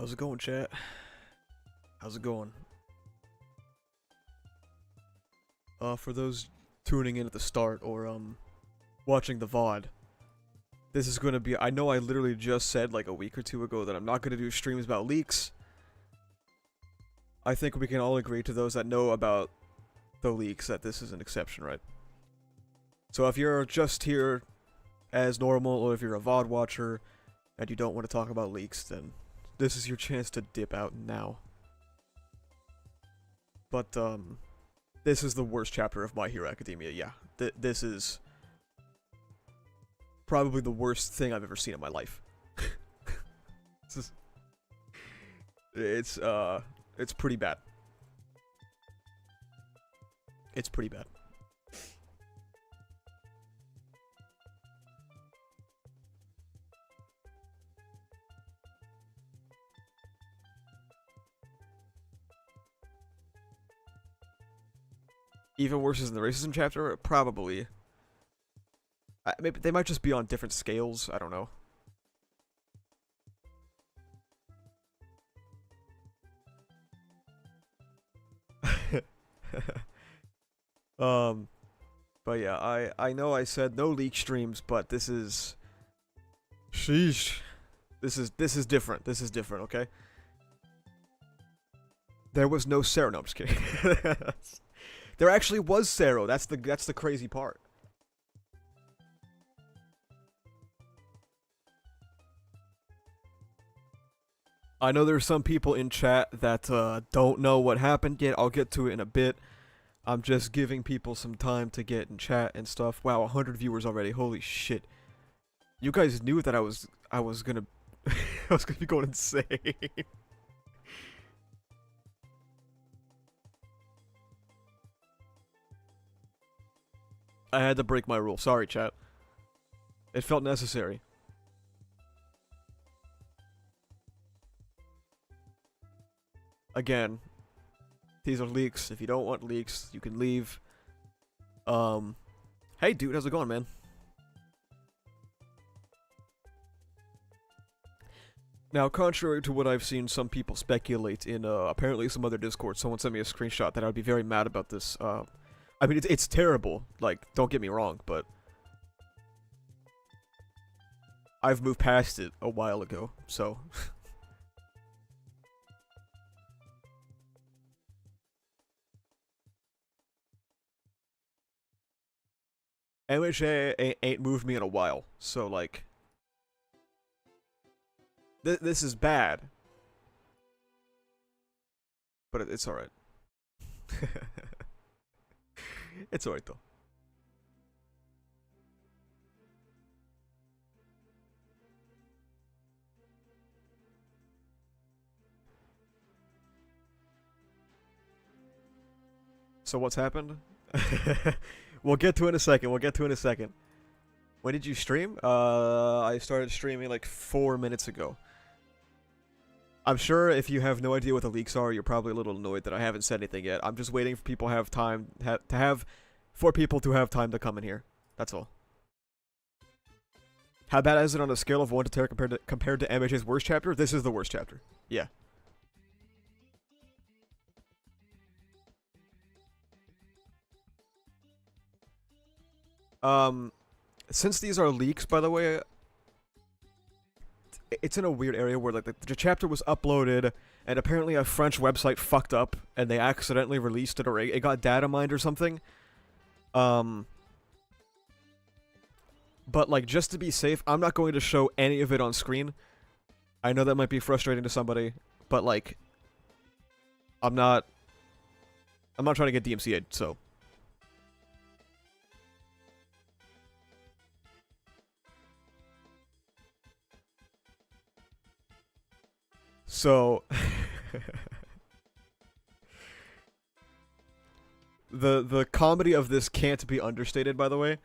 How's it going, chat? How's it going? For those tuning in at the start or, watching the VOD, this is gonna be- I know I literally just said, like, a week or two ago that I'm not gonna do streams about leaks. I think we can all agree, to those that know about the leaks, that this is an exception, right? So if you're just here as normal, or if you're a VOD watcher, and you don't want to talk about leaks, then this is your chance to dip out now. But, this is the worst chapter of My Hero Academia, yeah. This is probably the worst thing I've ever seen in my life. It's pretty bad. It's pretty bad. Even worse than the racism chapter? Probably. Maybe they might just be on different scales, I don't know. But yeah, I know I said no leak streams, but this is... Sheesh. This is different. This is different, okay? There was no Sero. No, I'm just kidding. There actually was Sero. That's the crazy part. I know there's some people in chat that don't know what happened yet. I'll get to it in a bit. I'm just giving people some time to get in chat and stuff. Wow, 100 viewers already. Holy shit. You guys knew that I was gonna I was gonna be going insane. I had to break my rule. Sorry, chat. It felt necessary. Again, these are leaks. If you don't want leaks, you can leave. Hey dude, how's it going, man? Now, contrary to what I've seen some people speculate in, apparently some other Discord, someone sent me a screenshot that I would be very mad about this, I mean, it's terrible, like, don't get me wrong, but I've moved past it a while ago, so... MHA ain't moved me in a while, so, like... This is bad. But it's alright. It's alright, though. So what's happened? We'll get to it in a second. We'll get to it in a second. When did you stream? I started streaming like 4 minutes ago. I'm sure if you have no idea what the leaks are, you're probably a little annoyed that I haven't said anything yet. I'm just waiting for people to have time for people to have time to come in here. That's all. How bad is it on a scale of 1 to 10 compared to MHA's worst chapter? This is the worst chapter. Yeah. Since these are leaks, by the way, it's in a weird area where, like, the chapter was uploaded, and apparently a French website fucked up, and they accidentally released it, or it got data mined or something. But, like, just to be safe, I'm not going to show any of it on screen. I know that might be frustrating to somebody, but, like, I'm not trying to get DMCA'd, so... So, the comedy of this can't be understated, by the way.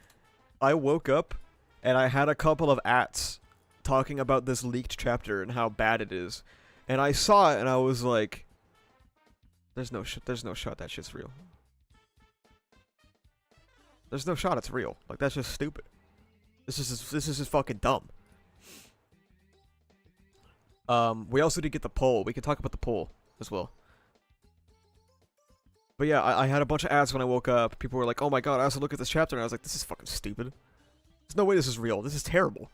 I woke up, and I had a couple of ats talking about this leaked chapter and how bad it is. And I saw it, and I was like, there's no shot that shit's real. There's no shot it's real. Like, that's just stupid. This is just fucking dumb. We also did get the poll. We can talk about the poll as well. But yeah, I had a bunch of ads when I woke up. People were like, oh my god, I have to look at this chapter. And I was like, this is fucking stupid. There's no way this is real. This is terrible.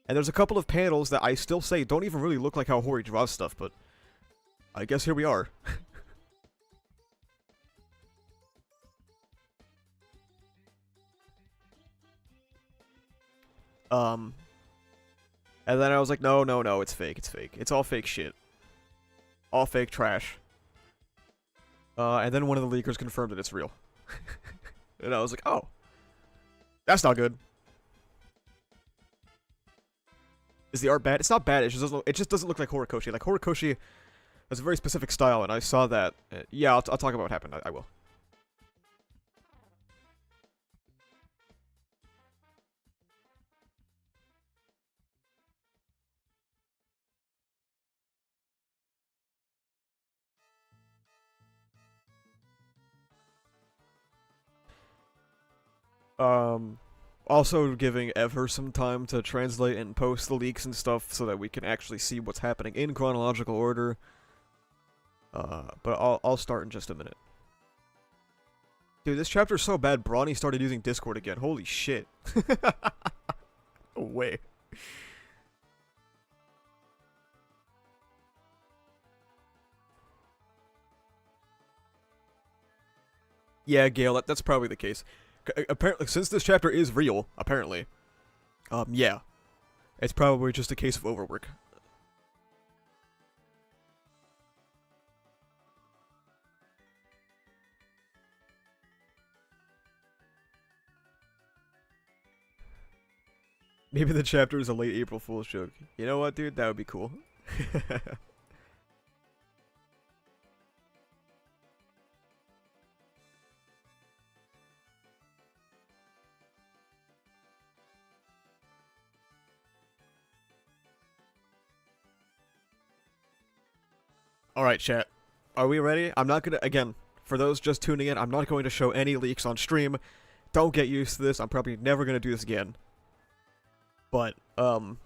And there's a couple of panels that I still say don't even really look like how Hori draws stuff, but I guess here we are. And then I was like, no, no, no, it's fake, it's fake. It's all fake shit. All fake trash. And then one of the leakers confirmed that it's real. And I was like, oh. That's not good. Is the art bad? It's not bad, it just doesn't look like Horikoshi. Like, Horikoshi has a very specific style, and I saw that. Yeah, I'll talk about what happened. I will. Also giving Ever some time to translate and post the leaks and stuff so that we can actually see what's happening in chronological order. But I'll start in just a minute. Dude, this chapter's so bad, Brawny started using Discord again. Holy shit. No way. Yeah, Gale, that's probably the case. Apparently, since this chapter is real, apparently, yeah, it's probably just a case of overwork. Maybe the chapter is a late April Fool's joke. You know what, dude? That would be cool. Alright, chat. Are we ready? I'm not gonna, again, for those just tuning in, I'm not going to show any leaks on stream. Don't get used to this. I'm probably never gonna do this again. But, I'm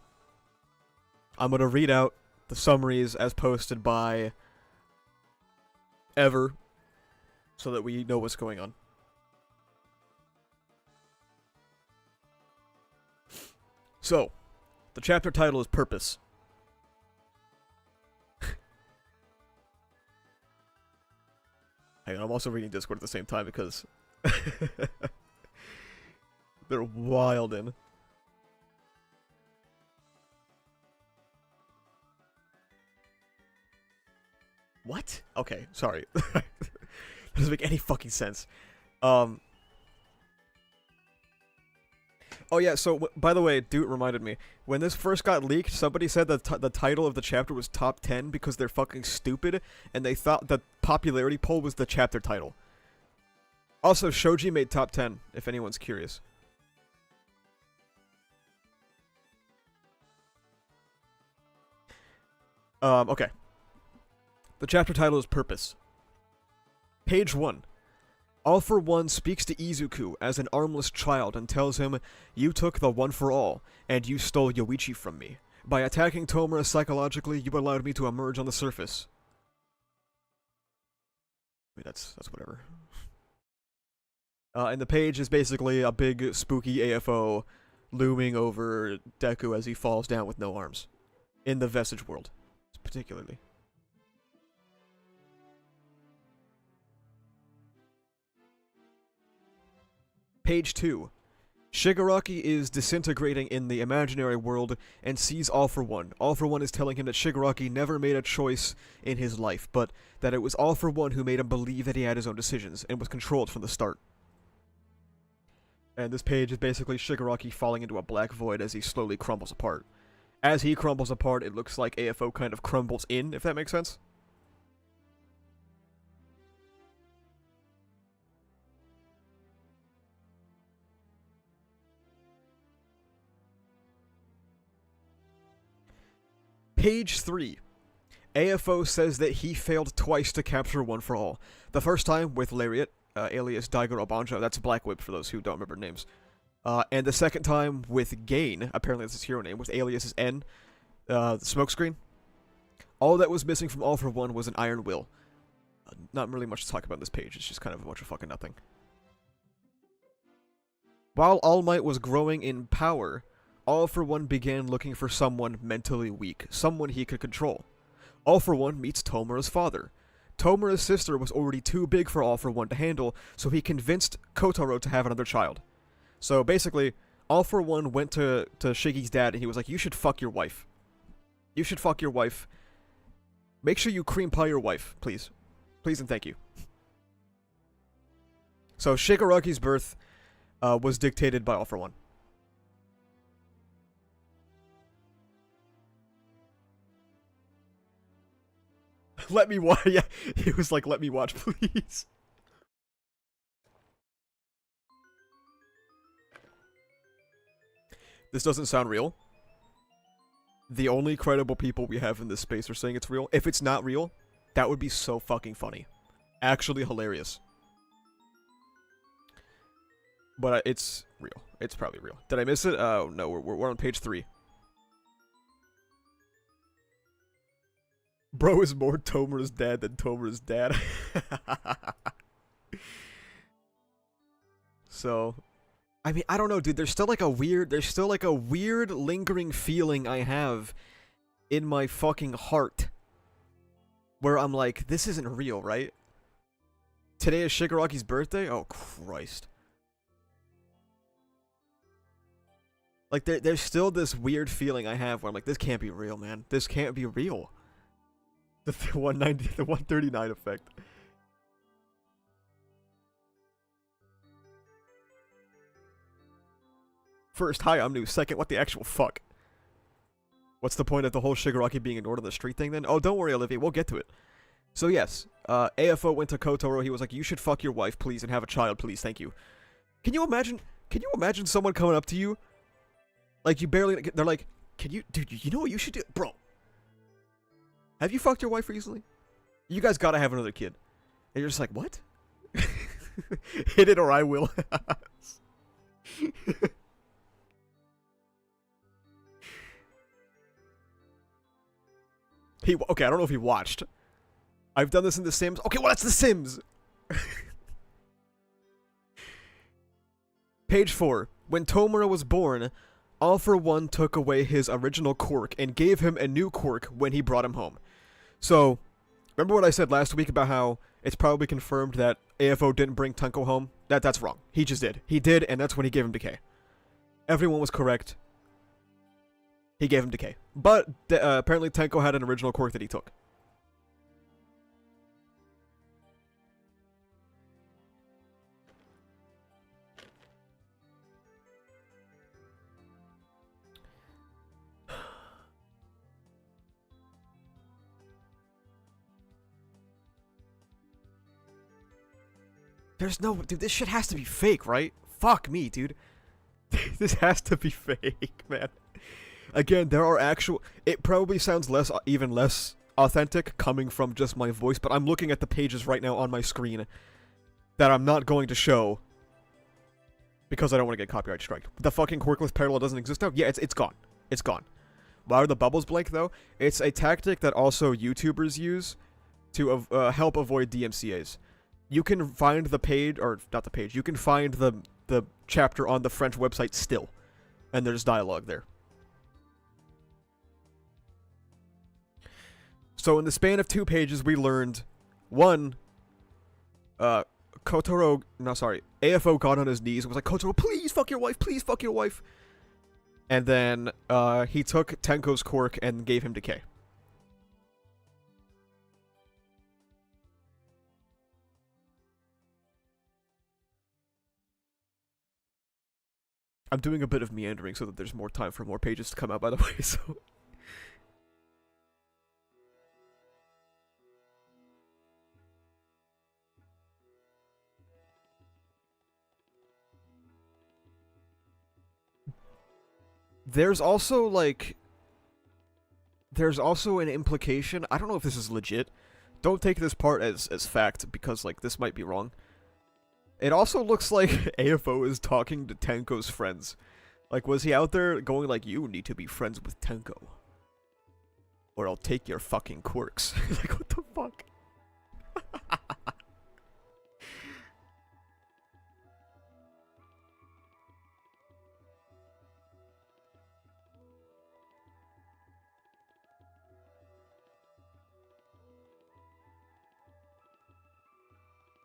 gonna read out the summaries as posted by Ever, so that we know what's going on. So, the chapter title is Purpose. Hang on, I'm also reading Discord at the same time because they're wildin'. What? Okay, sorry. That doesn't make any fucking sense. Oh yeah, so, by the way, dude reminded me. When this first got leaked, somebody said that the title of the chapter was top 10 because they're fucking stupid, and they thought the popularity poll was the chapter title. Also, Shoji made top 10, if anyone's curious. Okay. The chapter title is Purpose. Page 1. All for One speaks to Izuku as an armless child and tells him, "You took the One for All, and you stole Yoichi from me. By attacking Tomura psychologically, you allowed me to emerge on the surface." I mean, that's whatever. And the page is basically a big, spooky AFO looming over Deku as he falls down with no arms. In the Vestige world, particularly. Page 2. Shigaraki is disintegrating in the imaginary world and sees All for One. All for One is telling him that Shigaraki never made a choice in his life, but that it was All for One who made him believe that he had his own decisions and was controlled from the start. And this page is basically Shigaraki falling into a black void as he slowly crumbles apart. As he crumbles apart, it looks like AFO kind of crumbles in, if that makes sense. Page 3. AFO says that he failed twice to capture One for All. The first time with Lariat, alias Daigoro Banjo, that's Black Whip for those who don't remember names. And the second time with Gain, apparently that's his hero name, with alias is N. The smokescreen. All that was missing from All for One was an iron will. Not really much to talk about on this page. It's just kind of a bunch of fucking nothing. While All Might was growing in power, All for One began looking for someone mentally weak, someone he could control. All for One meets Tomura's father. Tomura's sister was already too big for All for One to handle, so he convinced Kotaro to have another child. So basically, All for One went to Shige's dad and he was like, you should fuck your wife. You should fuck your wife. Make sure you cream pie your wife, please. Please and thank you. So Shigaraki's birth was dictated by All for One. Let me watch. Yeah, he was like, let me watch, please. This doesn't sound real. The only credible people we have in this space are saying it's real. If it's not real, that would be so fucking funny. Actually hilarious. But it's real. It's probably real. Did I miss it? Oh, no, we're on page 3. Bro is more Tomura's dad than Tomura's dad. So, I mean, I don't know, dude. There's still like a weird lingering feeling I have in my fucking heart where I'm like, this isn't real, right? Today is Shigaraki's birthday? Oh, Christ. Like, there's still this weird feeling I have where I'm like, this can't be real, man. This can't be real. The 190, the 139 effect. First, hi, I'm new. Second, what the actual fuck? What's the point of the whole Shigaraki being ignored on the street thing then? Oh, don't worry, Olivia, we'll get to it. So yes, AFO went to Kotaro. He was like, you should fuck your wife, please, and have a child, please, thank you. Can you imagine someone coming up to you? Like, you barely, they're like, dude, you know what you should do? Bro, have you fucked your wife recently? You guys gotta have another kid. And you're just like, what? Hit it or I will. Okay, I don't know if he watched. I've done this in The Sims. Okay, well, that's The Sims! Page 4. When Tomura was born, All for One took away his original quirk and gave him a new quirk when he brought him home. So, remember what I said last week about how it's probably confirmed that AFO didn't bring Tenko home? That's wrong. He just did. He did, and that's when he gave him decay. Everyone was correct. He gave him decay. But, apparently Tenko had an original quirk that he took. There's no... Dude, this shit has to be fake, right? Fuck me, dude. This has to be fake, man. Again, there are actual... It probably sounds even less authentic coming from just my voice, but I'm looking at the pages right now on my screen that I'm not going to show because I don't want to get copyright striked. The fucking quirkless parallel doesn't exist now? Yeah, it's gone. It's gone. Why are the bubbles blank, though? It's a tactic that also YouTubers use to help avoid DMCAs. You can find the page, or not the page, you can find the chapter on the French website still, and there's dialogue there. So in the span of 2 pages, we learned, 1, AFO got on his knees and was like, Kotaro, please fuck your wife, please fuck your wife. And then, he took Tenko's quirk and gave him decay. I'm doing a bit of meandering so that there's more time for more pages to come out, by the way, so... There's also, like... There's also an implication, I don't know if this is legit. Don't take this part as fact, because, like, this might be wrong. It also looks like AFO is talking to Tenko's friends. Like, was he out there going like, you need to be friends with Tenko? or I'll take your fucking quirks. Like, what the fuck?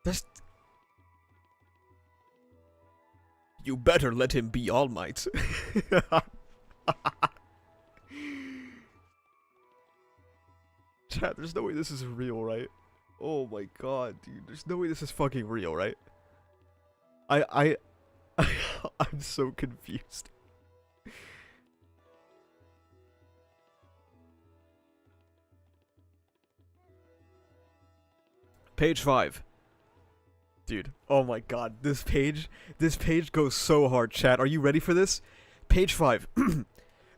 That's... You better let him be All Might. Chat, there's no way this is real, right? Oh my god, dude. There's no way this is fucking real, right? I I'm so confused. Page 5. Dude, oh my god, this page goes so hard, chat. Are you ready for this? Page 5.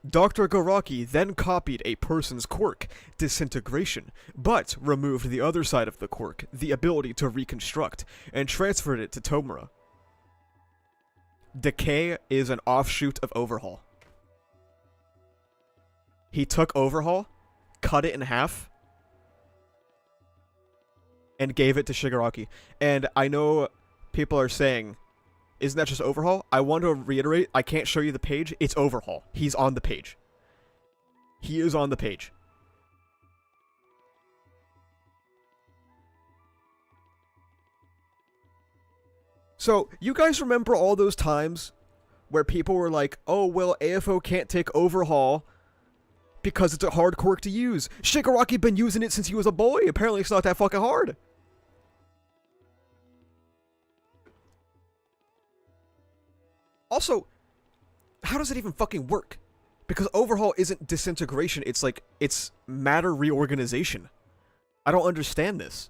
Dr. Garaki then copied a person's quirk, disintegration, but removed the other side of the quirk, the ability to reconstruct, and transferred it to Tomura. Decay is an offshoot of Overhaul. He took Overhaul, cut it in half, and gave it to Shigaraki. And I know people are saying, isn't that just Overhaul? I want to reiterate, I can't show you the page. It's Overhaul. He's on the page. He is on the page. So, you guys remember all those times where people were like, oh, well, AFO can't take Overhaul because it's a hard quirk to use. Shigaraki been using it since he was a boy. Apparently it's not that fucking hard. Also, how does it even fucking work? Because Overhaul isn't disintegration, it's like, it's matter reorganization. I don't understand this.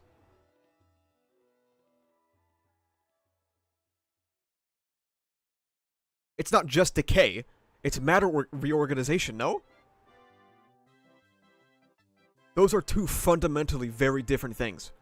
It's not just decay, it's matter reorganization, no? Those are two fundamentally very different things.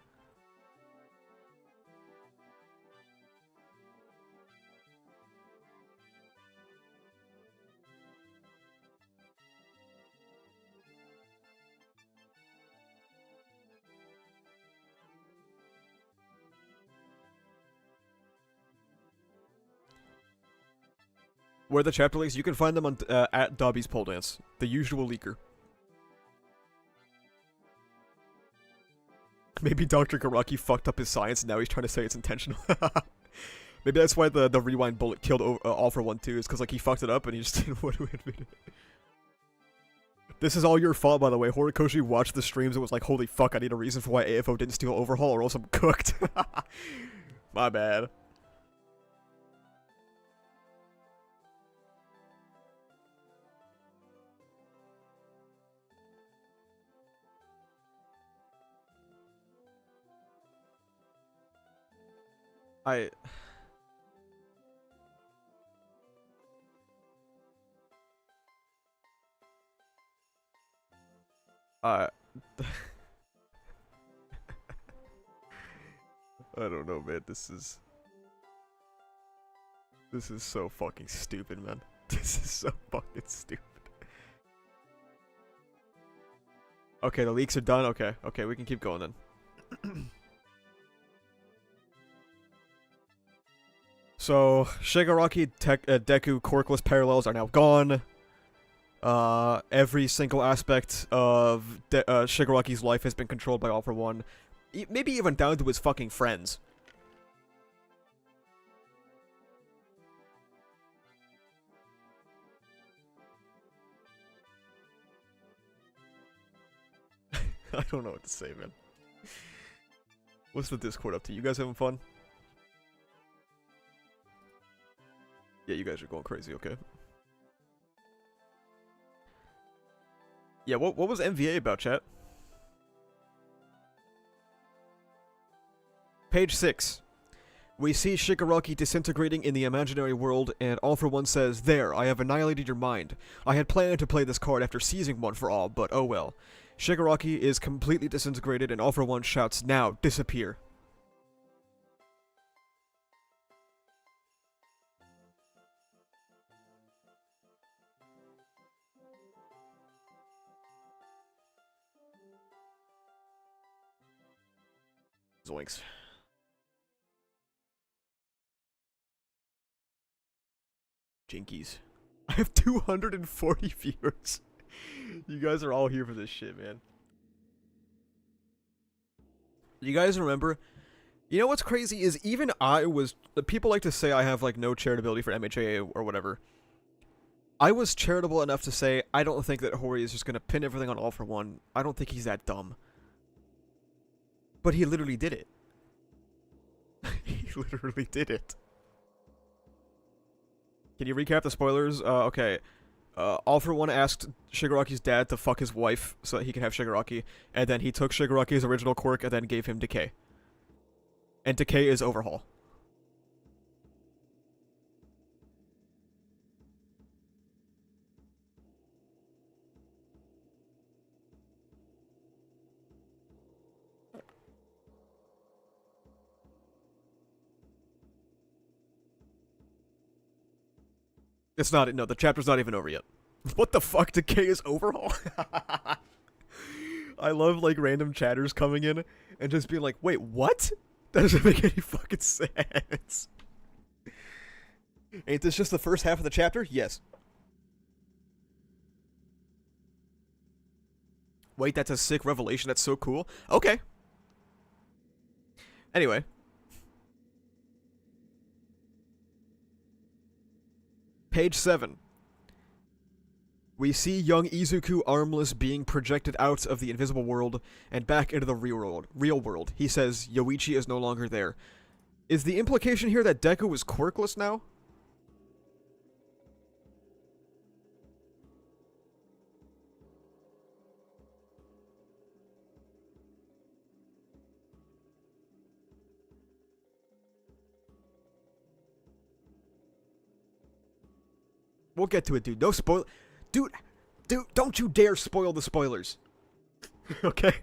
Where are the chapter links? You can find them on at Dobby's Pole Dance, the usual leaker. Maybe Dr. Garaki fucked up his science and now he's trying to say it's intentional. Maybe that's why the rewind bullet killed All for One too, is because like he fucked it up and he just didn't want to admit it. This is all your fault, by the way. Horikoshi watched the streams and was like, holy fuck, I need a reason for why AFO didn't steal Overhaul or else I'm cooked. My bad. I don't know, man. This is so fucking stupid, man. This is so fucking stupid. Okay, the leaks are done. Okay, okay, we can keep going then. So, Shigaraki, Deku, Quirkless parallels are now gone. Every single aspect of Shigaraki's life has been controlled by All for One. Maybe even down to his fucking friends. I don't know what to say, man. What's the Discord up to? You guys having fun? Yeah, you guys are going crazy, okay. Yeah, what was MVA about, chat? Page 6. We see Shigaraki disintegrating in the imaginary world, and All for One says, there, I have annihilated your mind. I had planned to play this card after seizing one for all, but oh well. Shigaraki is completely disintegrated, and All for One shouts, now, disappear. Zoinks. Jinkies. I have 240 viewers. You guys are all here for this shit, man. You guys remember? You know what's crazy is even I was... People like to say I have, like, no charitability for MHA or whatever. I was charitable enough to say I don't think that Hori is just going to pin everything on All For One. I don't think he's that dumb. But he literally did it. He literally did it. Can you recap the spoilers? Okay. All For One asked Shigaraki's dad to fuck his wife so that he can have Shigaraki, and then he took Shigaraki's original quirk and then gave him Decay. And Decay is Overhaul. It's not, no, the chapter's not even over yet. What the fuck? Decay is Overhaul? I love, like, random chatters coming in and just being like, wait, what? That doesn't make any fucking sense. Ain't this just the first half of the chapter? Yes. Wait, that's a sick revelation. That's so cool. Okay. Anyway. Page 7. We see young Izuku armless being projected out of the invisible world and back into the real world. He says Yoichi is no longer there. Is the implication here that Deku is quirkless now? We'll get to it, dude. No spoil... Dude, don't you dare spoil the spoilers. Okay?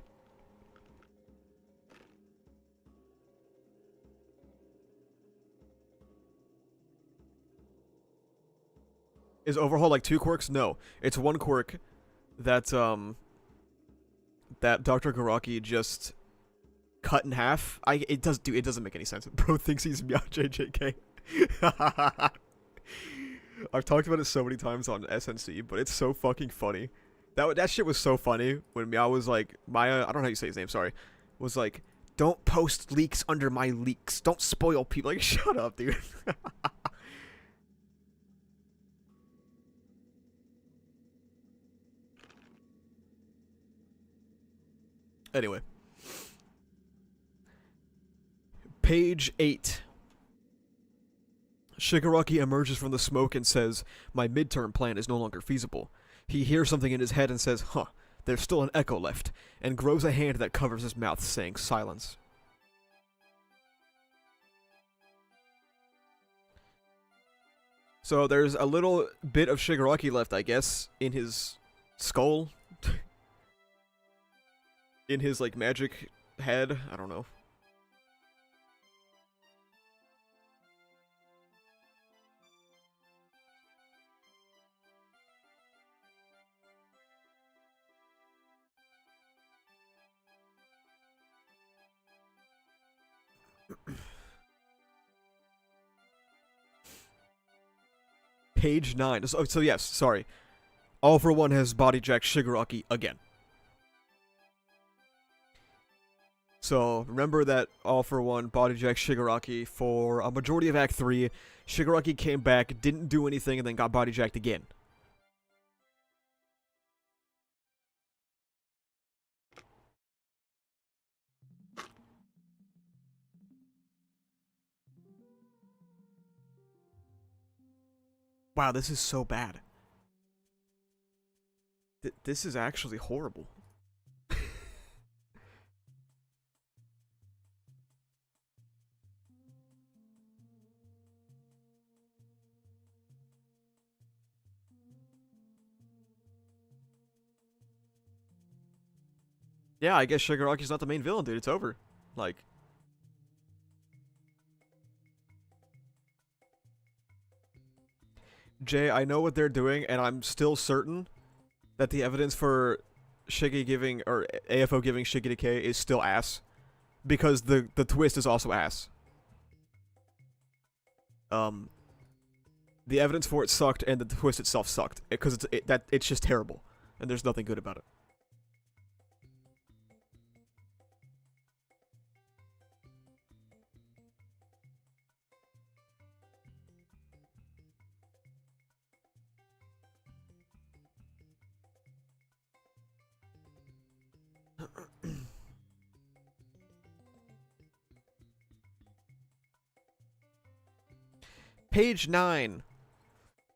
Is Overhaul like 2 quirks? No. It's 1 quirk that, that Dr. Garaki just cut in half. It doesn't make any sense. Bro thinks he's MHA JK. I've talked about it so many times on SNC, but it's so fucking funny. That shit was so funny when Meow was like, Maya, I don't know how you say his name, sorry, was like, don't post leaks under my leaks. Don't spoil people. Like, shut up, dude. Anyway. Page 8. Shigaraki emerges from the smoke and says, my midterm plan is no longer feasible. He hears something in his head and says, huh, there's still an echo left, and grows a hand that covers his mouth, saying silence. So there's a little bit of Shigaraki left, I guess, in his skull. In his, like, magic head. I don't know. Page 9. So yes, sorry. All For One has body jacked Shigaraki again. So, remember that All For One body jacked Shigaraki for a majority of Act 3. Shigaraki came back, didn't do anything, and then got body jacked again. Wow, this is so bad. This is actually horrible. Yeah, I guess Shigaraki's not the main villain, dude. It's over. Like... Jay, I know what they're doing, and I'm still certain that the evidence for Shiggy giving, or AFO giving Shiggy Decay is still ass. because the twist is also ass. The evidence for it sucked, and the twist itself sucked because it's just terrible, and there's nothing good about it. Page 9.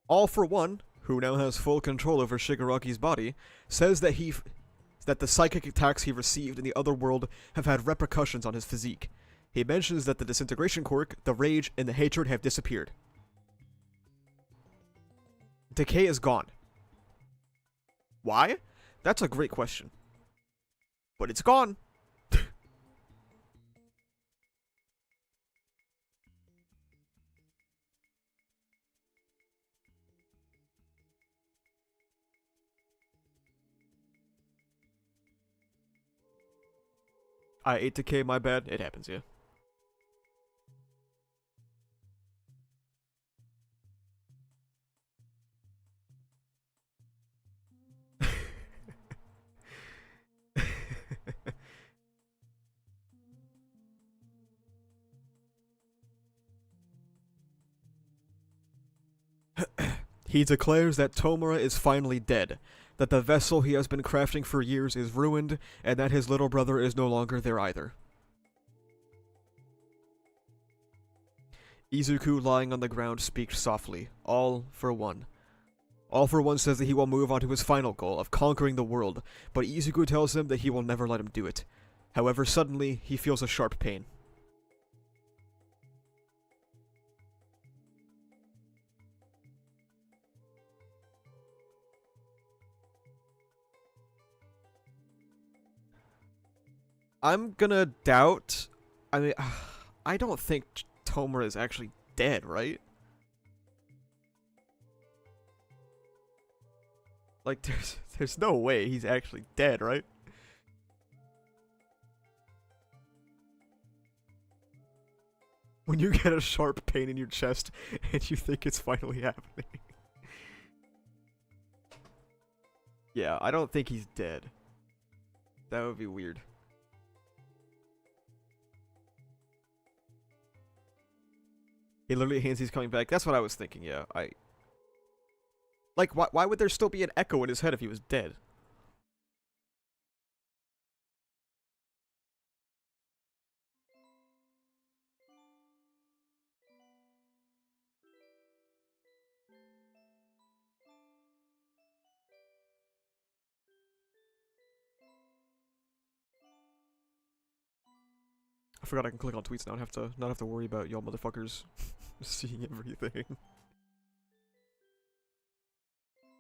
All for One, who now has full control over Shigaraki's body, says that the psychic attacks he received in the other world have had repercussions on his physique. He mentions that the disintegration quirk, the rage, and the hatred have disappeared. Decay is gone. Why? That's a great question. But it's gone. I ate decay, my bad. It happens, yeah. He declares that Tomura is finally dead, that the vessel he has been crafting for years is ruined, and that his little brother is no longer there either. Izuku, lying on the ground, speaks softly. All for One. All for One says that he will move on to his final goal of conquering the world, but Izuku tells him that he will never let him do it. However, suddenly, he feels a sharp pain. I'm gonna doubt... I mean, I don't think Tomura is actually dead, right? Like, there's no way he's actually dead, right? When you get a sharp pain in your chest and you think it's finally happening. Yeah, I don't think he's dead. That would be weird. He literally hints he's coming back. That's what I was thinking, yeah. Like, why would there still be an echo in his head if he was dead? I forgot I can click on tweets now and not have to worry about y'all motherfuckers seeing everything.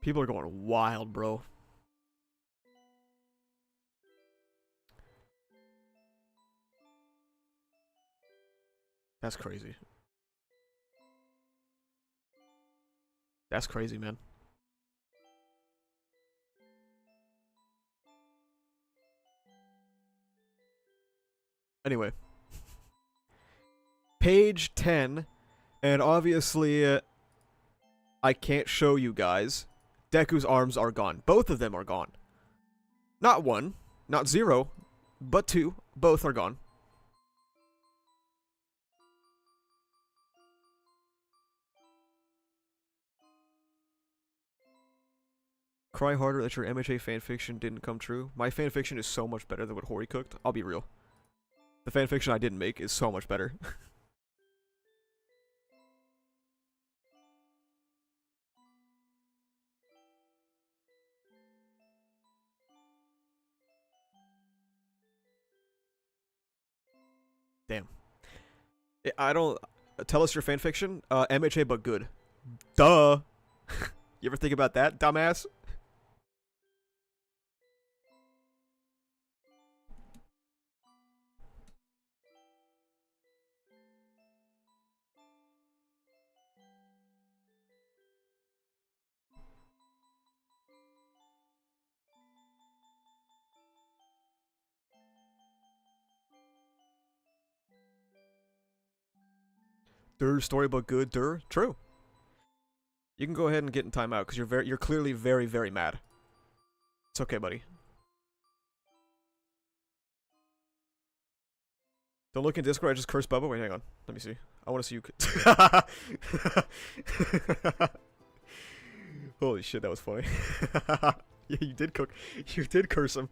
People are going wild, bro. That's crazy. That's crazy, man. Anyway. Page 10, and obviously, I can't show you guys. Deku's arms are gone. Both of them are gone. Not one, not zero, but two. Both are gone. Cry harder that your MHA fanfiction didn't come true. My fanfiction is so much better than what Hori cooked. I'll be real. The fanfiction I didn't make is so much better. Damn. I don't... Tell us your fanfiction? MHA but good. Duh! You ever think about that, dumbass? storybook good, true. You can go ahead and get in timeout because you're clearly very, very mad. It's okay, buddy. Don't look in Discord, I just cursed Bubba. Wait, hang on. Let me see. I want to see you. Holy shit, that was funny. Yeah, you did curse him.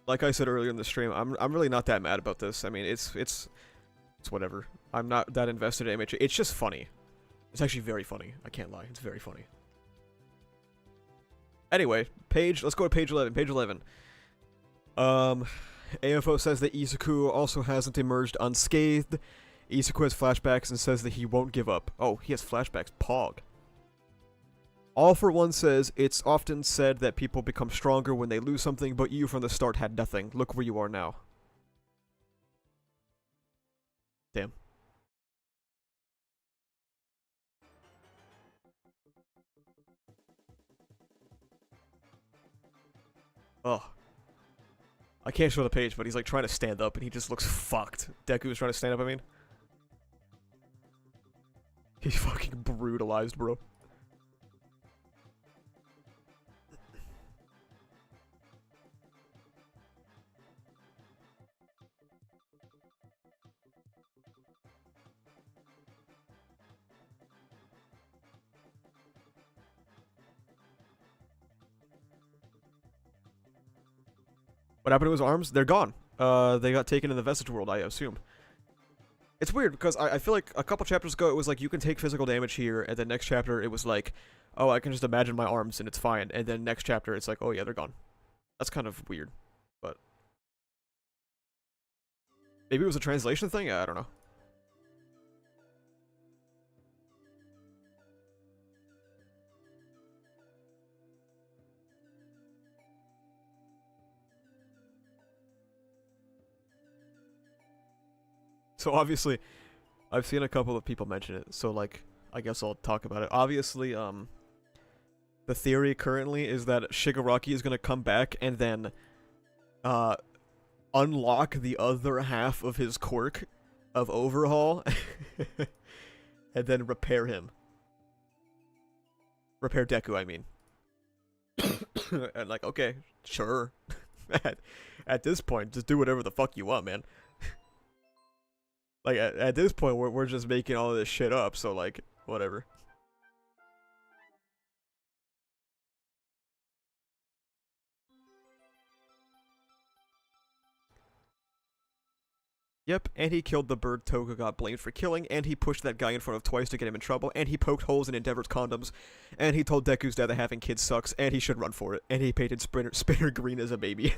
Like I said earlier in the stream, I'm really not that mad about this. I mean, it's whatever. I'm not that invested in MHA. It's just funny. It's actually very funny. I can't lie. It's very funny. Anyway, let's go to page 11. Page 11. AFO says that Izuku also hasn't emerged unscathed. Izuku has flashbacks and says that he won't give up. Oh, he has flashbacks. Pog. All for One says, it's often said that people become stronger when they lose something, but you from the start had nothing. Look where you are now. Damn. Oh. I can't show the page, but he's like trying to stand up and he just looks fucked. Deku's trying to stand up, I mean. He's fucking brutalized, bro. What happened to his arms? They're gone. They got taken in the Vestige world, I assume. It's weird, because I feel like a couple chapters ago it was like, you can take physical damage here, and then next chapter it was like, oh, I can just imagine my arms and it's fine. And then next chapter it's like, oh yeah, they're gone. That's kind of weird, but... maybe it was a translation thing? I don't know. So obviously, I've seen a couple of people mention it, so like, I guess I'll talk about it. Obviously, the theory currently is that Shigaraki is gonna come back and then, unlock the other half of his quirk of Overhaul, and then repair him. Repair Deku, I mean. And like, okay, sure. At this point, just do whatever the fuck you want, man. Like, at this point, we're just making all this shit up, so, like, whatever. Yep, and he killed the bird Toga got blamed for killing, and he pushed that guy in front of twice to get him in trouble, and he poked holes in Endeavor's condoms, and he told Deku's dad that having kids sucks, and he should run for it, and he painted Spinner green as a baby.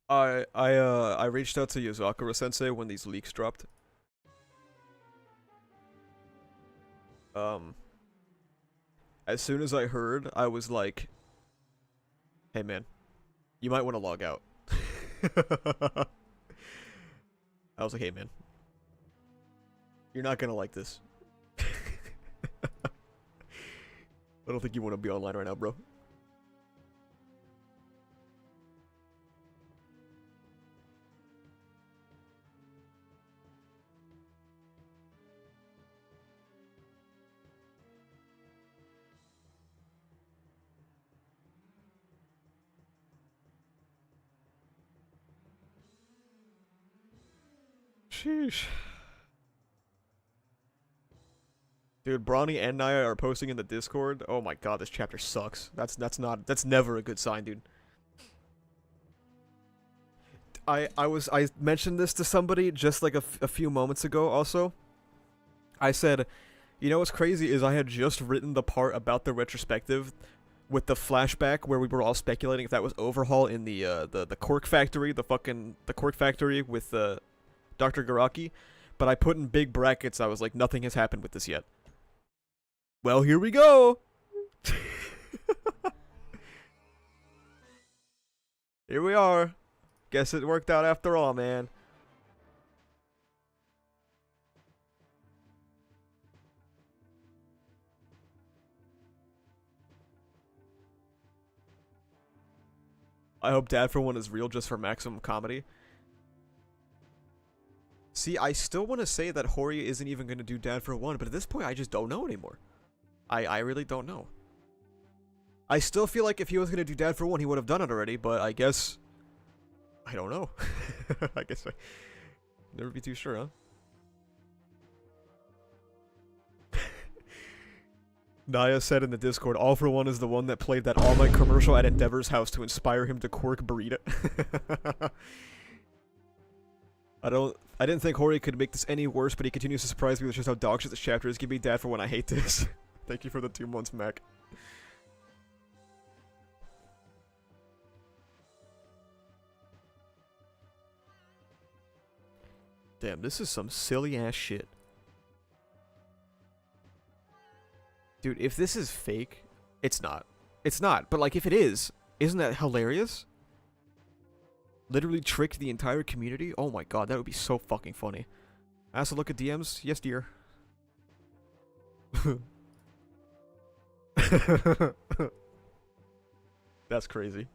I reached out to Yozakura Sensei when these leaks dropped. As soon as I heard, I was like, hey man, you might want to log out. I was like, hey man, you're not gonna like this. I don't think you want to be online right now, bro. Sheesh. Dude, Bronny and Naya are posting in the Discord. Oh my god, this chapter sucks. That's never a good sign, dude. I mentioned this to somebody just like a few moments ago also. I said, you know what's crazy is I had just written the part about the retrospective with the flashback where we were all speculating if that was Overhaul in the cork factory, the cork factory with Dr. Garaki, but I put in big brackets. I was like, nothing has happened with this yet. Well, here we go. Here we are. Guess it worked out after all, man. I hope Dad for One is real just for maximum comedy. See, I still want to say that Hori isn't even going to do Dad for One, but at this point, I just don't know anymore. I really don't know. I still feel like if he was going to do Dad for One, he would have done it already, but I guess... I don't know. I guess I... Never be too sure, huh? Naya said in the Discord, All for One is the one that played that All Might commercial at Endeavor's house to inspire him to quirk burrito. I didn't think Hori could make this any worse, but he continues to surprise me with just how dog shit this chapter is. Give me Dad for One, I hate this. Thank you for the 2 months, Mac. Damn, this is some silly ass shit. Dude, if this is fake, it's not. It's not, but like if it is, isn't that hilarious? Literally tricked the entire community? Oh my god, that would be so fucking funny. Ask a look at DMs? Yes, dear. That's crazy.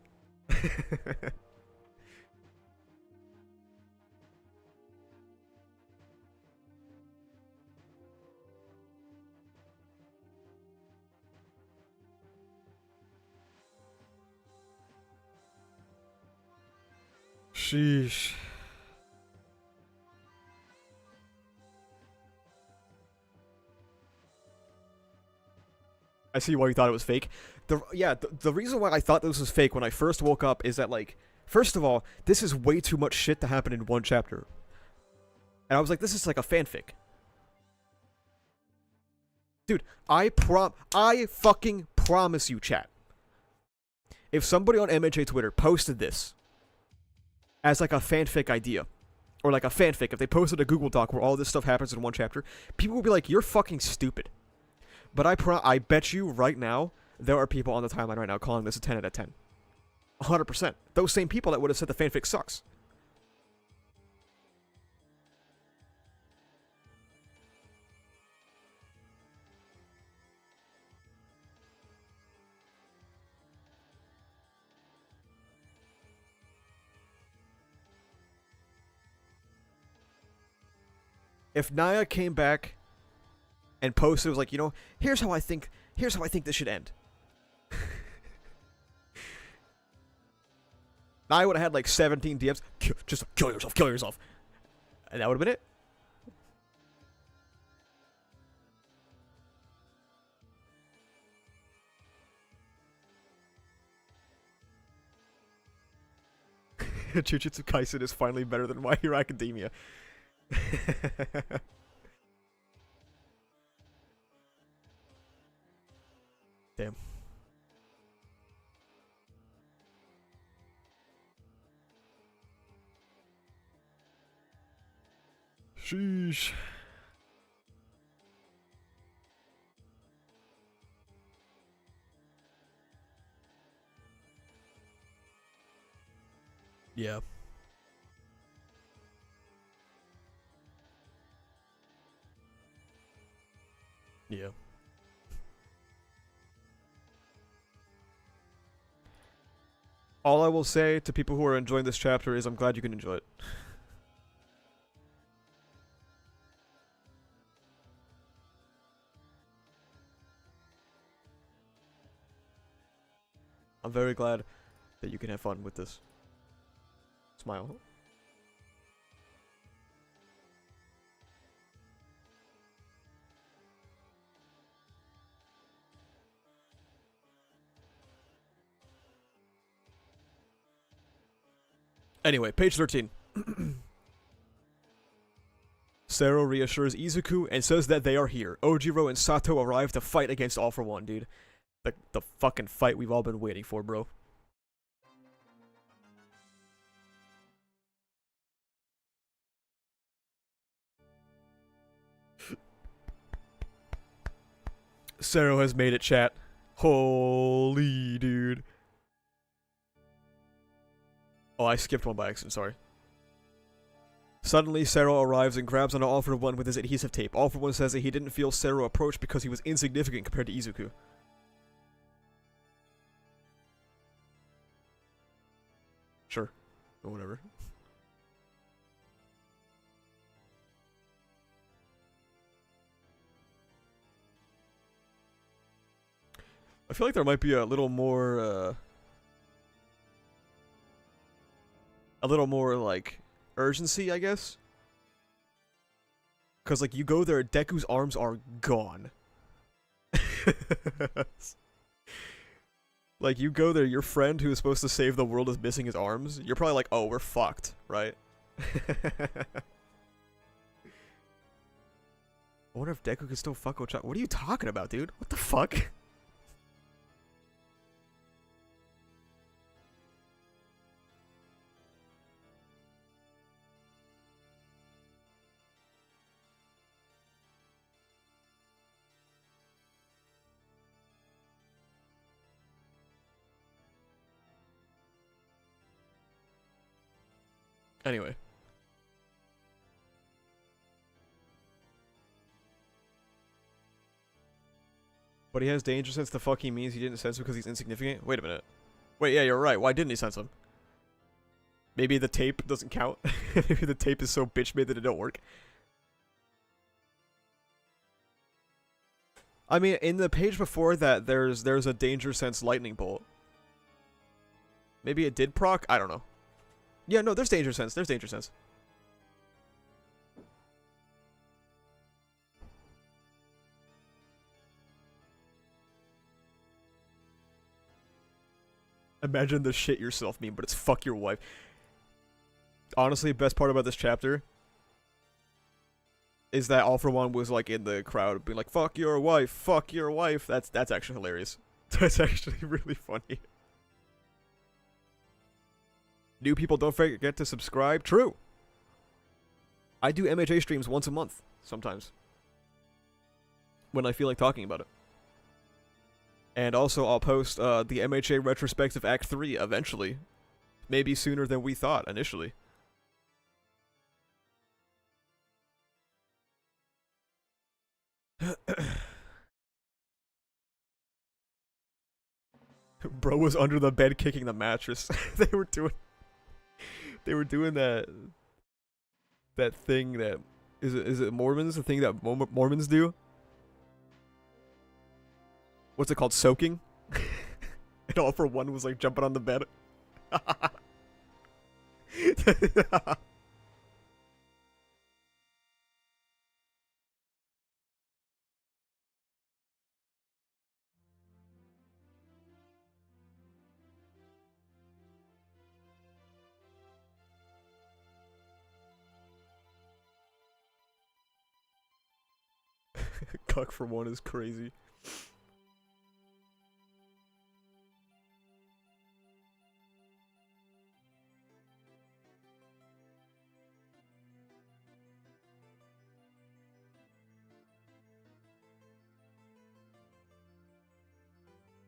Sheesh. I see why you thought it was fake. The reason why I thought this was fake when I first woke up is that, like, first of all, this is way too much shit to happen in one chapter. And I was like, this is like a fanfic. Dude, I fucking promise you, chat. If somebody on MHA Twitter posted this as like a fanfic idea, or like a fanfic, if they posted a Google Doc where all this stuff happens in one chapter, people would be like, you're fucking stupid. But I bet you right now, there are people on the timeline right now calling this a 10 out of 10. 100%. Those same people that would have said the fanfic sucks. If Naya came back and posted, was like, you know, here's how I think this should end. Naya would have had like 17 DMs. Just kill yourself. And that would have been it. Jujutsu Kaisen is finally better than My Hero Academia. Damn. Sheesh. Yeah. Yeah. All I will say to people who are enjoying this chapter is I'm glad you can enjoy it. I'm very glad that you can have fun with this. Smile. Anyway, page 13. Sero reassures Izuku and says that they are here. Ojiro and Sato arrive to fight against All for One, dude. The fucking fight we've all been waiting for, bro. Sero has made it, chat. Holy dude. Oh, I skipped one by accident, sorry. Suddenly, Sero arrives and grabs onto All for One with his adhesive tape. All for One says that he didn't feel Sero approach because he was insignificant compared to Izuku. Sure. Or whatever. I feel like there might be a little more, like, urgency, I guess. Because, like, you go there, Deku's arms are gone. Like, you go there, your friend who is supposed to save the world is missing his arms. You're probably like, oh, we're fucked, right? I wonder if Deku can still fuck Ochako. What are you talking about, dude? What the fuck? Anyway. But he has danger sense. The fuck he means he didn't sense him because he's insignificant? Wait a minute. Wait, yeah, you're right. Why didn't he sense him? Maybe the tape doesn't count. Maybe the tape is so bitch made that it don't work. I mean, in the page before that, there's a danger sense lightning bolt. Maybe it did proc? I don't know. Yeah, no, there's danger sense. There's danger sense. Imagine the shit yourself meme, but it's fuck your wife. Honestly, best part about this chapter is that All for One was like in the crowd being like, fuck your wife, fuck your wife. That's actually hilarious. That's actually really funny. New people, don't forget to subscribe. True. I do MHA streams once a month, sometimes. When I feel like talking about it. And also, I'll post the MHA Retrospective Act 3 eventually. Maybe sooner than we thought initially. Bro was under the bed kicking the mattress. They were doing that thing that is it Mormons, the thing that Mormons do? What's it called? Soaking? And All for One was like jumping on the bed. Cuck for One is crazy.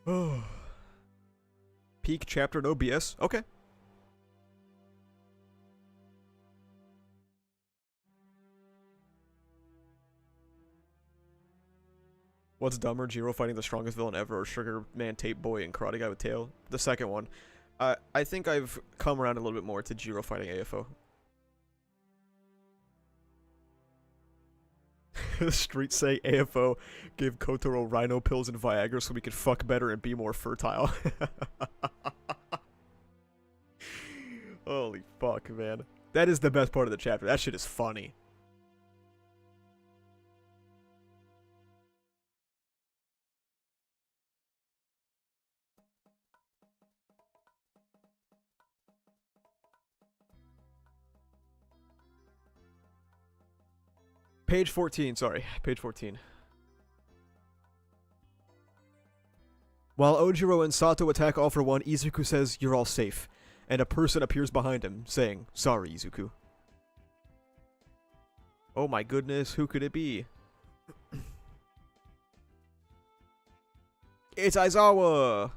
Oh. Peak chapter, no BS. Okay. What's dumber, Jiro fighting the strongest villain ever, or Sugar Man, Tape Boy, and Karate Guy with Tail? The second one. I think I've come around a little bit more to Jiro fighting AFO. The streets say AFO give Kotaro rhino pills and Viagra so we could fuck better and be more fertile. Holy fuck, man. That is the best part of the chapter. That shit is funny. Page 14, sorry. Page 14. While Ojiro and Sato attack all for one, Izuku says, "You're all safe," and a person appears behind him, saying, "Sorry, Izuku." Oh my goodness, who could it be? It's Aizawa!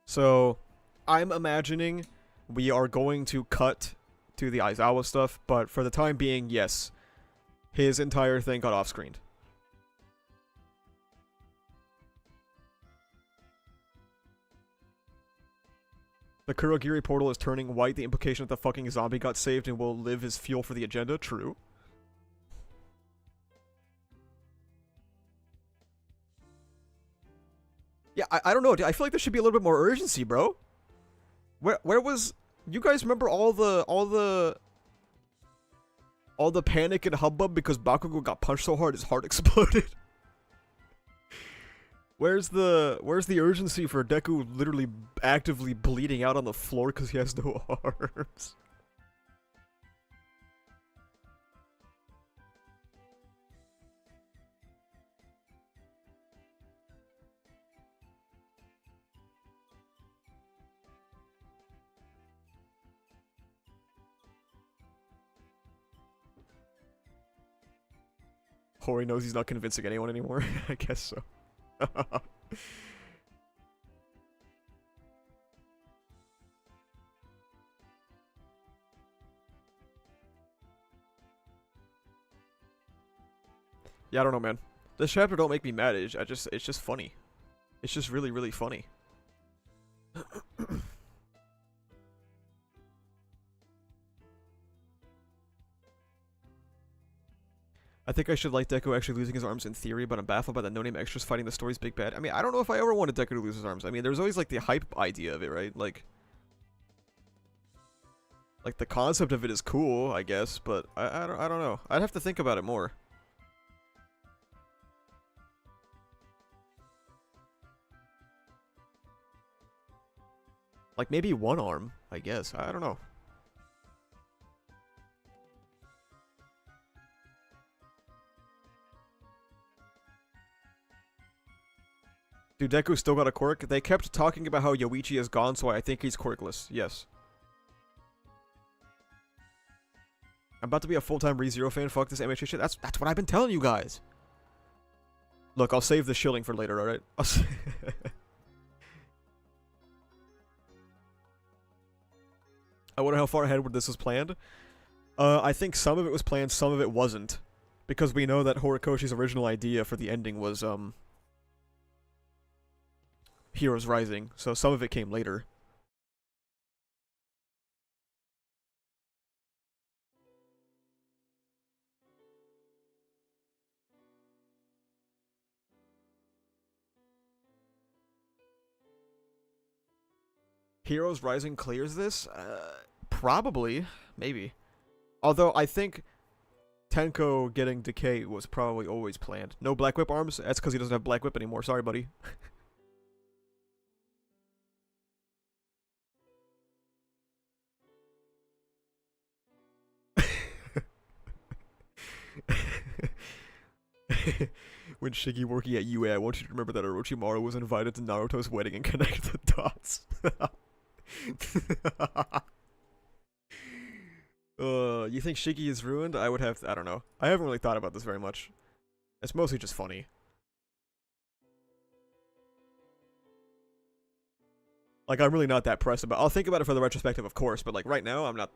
So, I'm imagining we are going to cut to the Aizawa stuff, but for the time being, yes. His entire thing got off-screened. The Kurogiri portal is turning white, the implication that the fucking zombie got saved and will live as fuel for the agenda, true. Yeah, I don't know, I feel like there should be a little bit more urgency, bro. Where was... You guys remember all the panic and hubbub because Bakugo got punched so hard his heart exploded? Where's the urgency for Deku literally actively bleeding out on the floor because he has no arms? Hori knows he's not convincing anyone anymore. I guess so. Yeah, I don't know, man. This chapter don't make me mad. It's just funny. It's just really, really funny. I think I should like Deku actually losing his arms in theory, but I'm baffled by the no-name extras fighting the story's big bad. I mean, I don't know if I ever wanted Deku to lose his arms. I mean, there's always, like, the hype idea of it, right? Like, the concept of it is cool, I guess, but I don't know. I'd have to think about it more. Like, maybe one arm, I guess. I don't know. Dude, Deku still got a quirk. They kept talking about how Yoichi is gone, so I think he's quirkless. Yes. I'm about to be a full-time ReZero fan. Fuck this MHA shit. That's what I've been telling you guys. Look, I'll save the shilling for later, alright? I wonder how far ahead this was planned. I think some of it was planned, some of it wasn't. Because we know that Horikoshi's original idea for the ending was, Heroes Rising, so some of it came later. Heroes Rising clears this? Probably. Maybe. Although, I think Tenko getting Decay was probably always planned. No Black Whip arms? That's because he doesn't have Black Whip anymore. Sorry, buddy. When Shiggy working at UA, I want you to remember that Orochimaru was invited to Naruto's wedding and connect the dots. You think Shiggy is ruined? I would have to, I don't know. I haven't really thought about this very much. It's mostly just funny. Like, I'm really not that pressed about. I'll think about it for the retrospective, of course, but like right now, I'm not.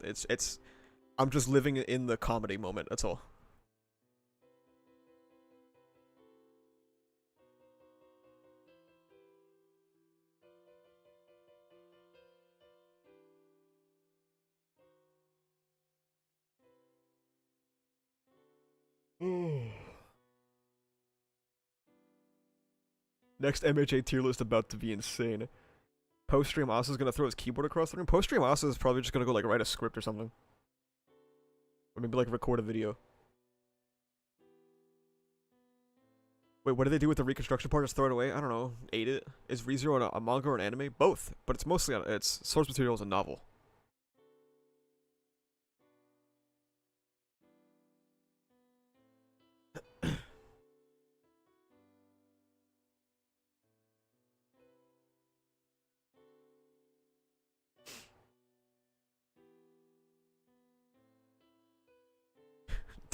I'm just living in the comedy moment. That's all. Next MHA tier list about to be insane. Post-stream Asa's gonna throw his keyboard across the room. Post-stream Asa is probably just gonna go like write a script or something. Or maybe like record a video. Wait, what do they do with the reconstruction part? Just throw it away? I don't know. Ate it? Is ReZero a manga or an anime? Both. But it's mostly, its source material is a novel.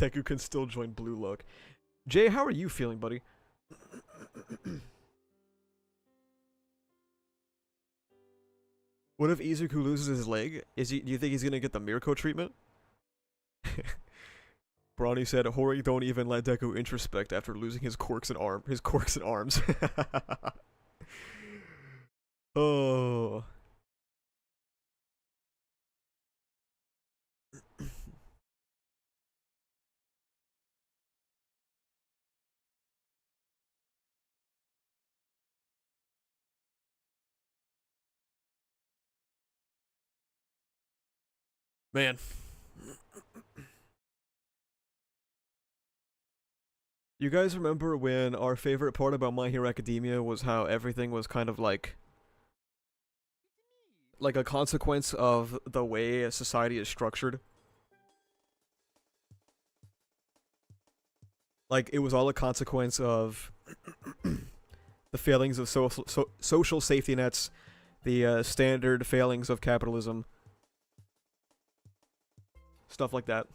Deku can still join Blue Look. Jay, how are you feeling, buddy? What if Izuku loses his leg? Do you think he's gonna get the Mirko treatment? Bronny said, Hori don't even let Deku introspect after losing his quirks and arms. Oh. Man. You guys remember when our favorite part about My Hero Academia was how everything was kind of like a consequence of the way a society is structured? Like, it was all a consequence of the failings of social safety nets, the standard failings of capitalism, stuff like that.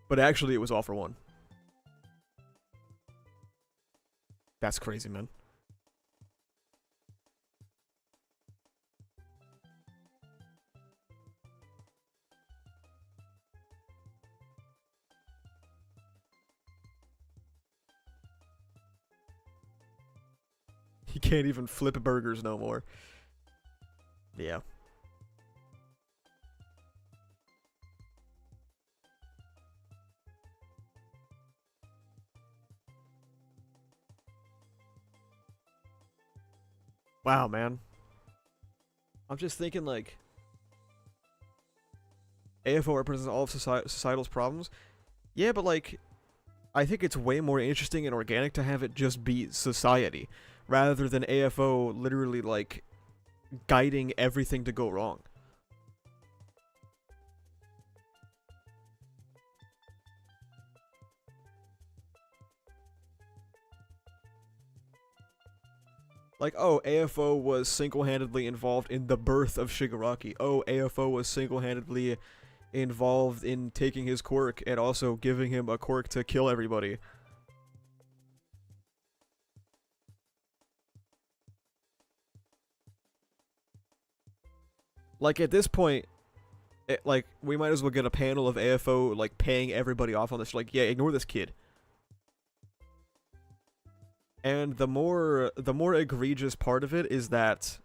But actually, it was all for one. That's crazy, man. He can't even flip burgers no more. Yeah. Wow, man. I'm just thinking, like, AFO represents all of societal's problems. Yeah, but, like, I think it's way more interesting and organic to have it just be society, rather than AFO literally, like, guiding everything to go wrong. Like, oh, AFO was single-handedly involved in the birth of Shigaraki. Oh, AFO was single-handedly involved in taking his quirk and also giving him a quirk to kill everybody. Like, at this point, like, we might as well get a panel of AFO, like, paying everybody off on this. Like, yeah, ignore this kid. And the more egregious part of it is that...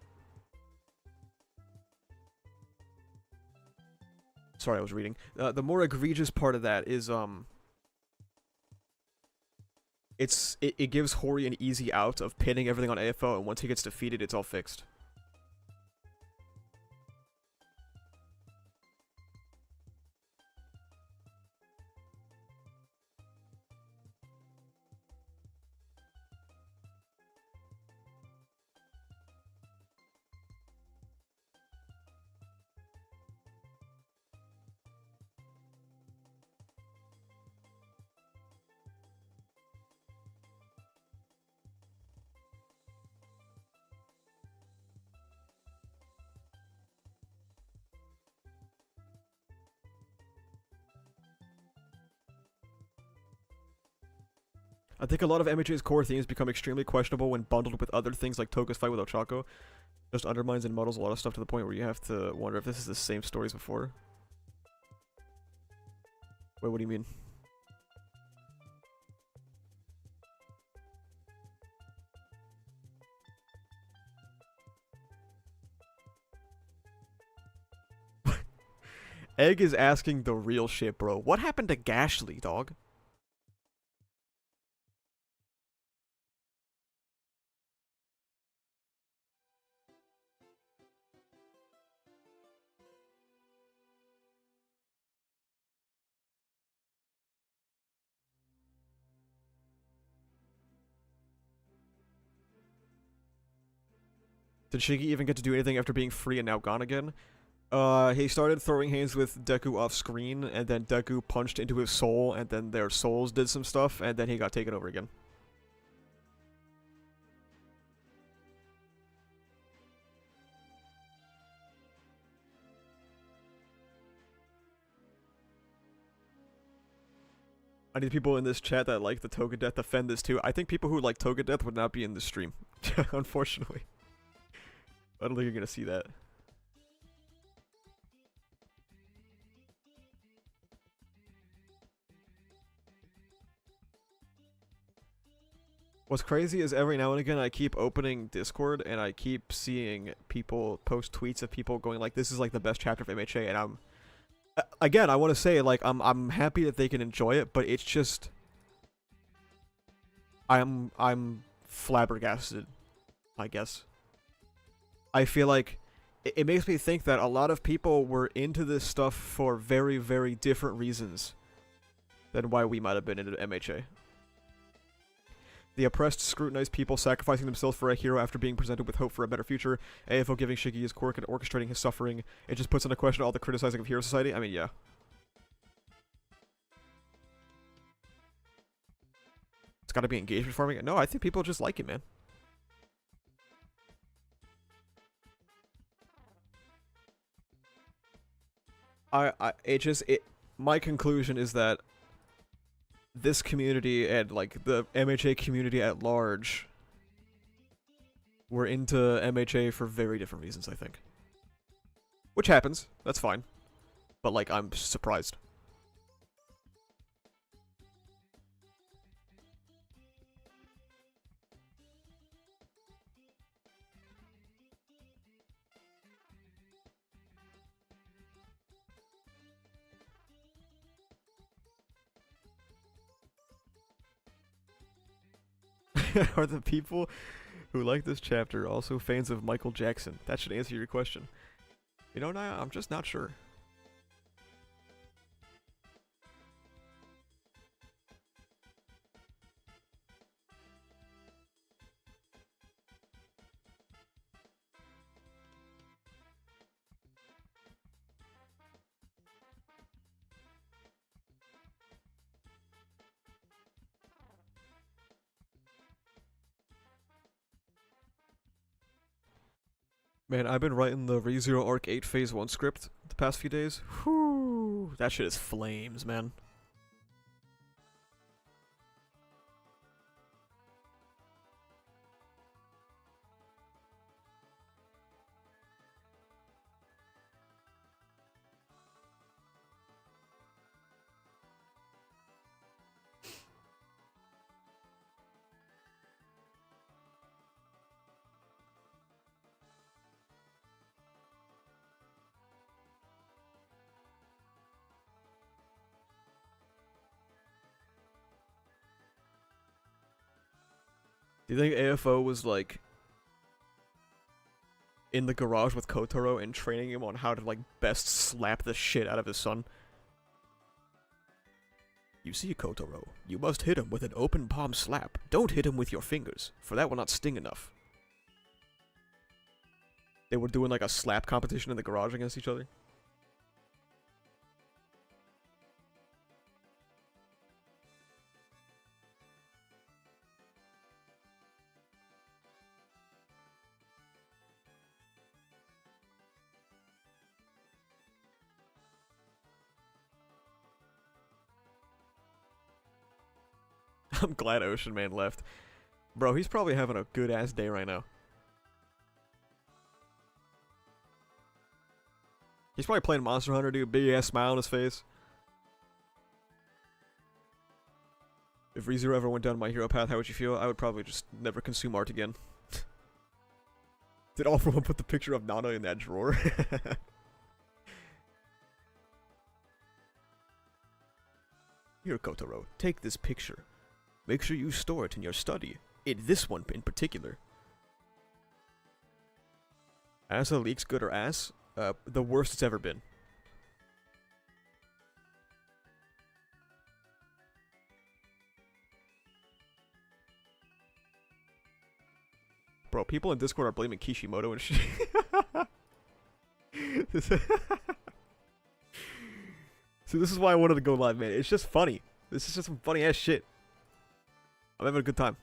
Sorry, I was reading. The more egregious part of that is, it gives Hori an easy out of pinning everything on AFO, and once he gets defeated, it's all fixed. I think a lot of MHA's core themes become extremely questionable when bundled with other things like Toga's fight with Ochako. Just undermines and muddles a lot of stuff to the point where you have to wonder if this is the same stories before. Wait, what do you mean? Egg is asking the real shit, bro. What happened to Gashly, dog? Did Shiggy even get to do anything after being free and now gone again? He started throwing hands with Deku off screen, and then Deku punched into his soul, and then their souls did some stuff, and then he got taken over again. I need people in this chat that like the Toga Death defend this too. I think people who like Toga Death would not be in this stream. Unfortunately. I don't think you're gonna see that. What's crazy is every now and again I keep opening Discord and I keep seeing people post tweets of people going like, this is like the best chapter of MHA, and I'm again, I want to say like I'm happy that they can enjoy it, but it's just I'm flabbergasted, I guess. I feel like it makes me think that a lot of people were into this stuff for very, very different reasons than why we might have been into MHA. The oppressed, scrutinized people sacrificing themselves for a hero after being presented with hope for a better future. AFO giving Shiggy his quirk and orchestrating his suffering. It just puts into question all the criticizing of Hero Society. I mean, yeah. It's gotta be engagement farming. No, I think people just like it, man. My conclusion is that this community and like the MHA community at large were into MHA for very different reasons, I think. Which happens, that's fine. But like, I'm surprised. Are the people who like this chapter also fans of Michael Jackson? That should answer your question. You know, Naya, I'm just not sure. Man, I've been writing the ReZero Arc 8 Phase 1 script the past few days. Whew, that shit is flames, man. Do you think AFO was like in the garage with Kotaro and training him on how to like best slap the shit out of his son? You see, Kotaro, you must hit him with an open palm slap. Don't hit him with your fingers, for that will not sting enough. They were doing like a slap competition in the garage against each other. I'm glad Ocean Man left. Bro, he's probably having a good-ass day right now. He's probably playing Monster Hunter, dude. Big-ass smile on his face. If ReZero ever went down my hero path, how would you feel? I would probably just never consume art again. Did All For One put the picture of Nana in that drawer? Here, Kotaro, take this picture. Make sure you store it in your study. In this one in particular. Asa leaks good or ass? The worst it's ever been. Bro, people in Discord are blaming Kishimoto and shit. See, this is why I wanted to go live, man. It's just funny. This is just some funny ass shit. I'm having a good time.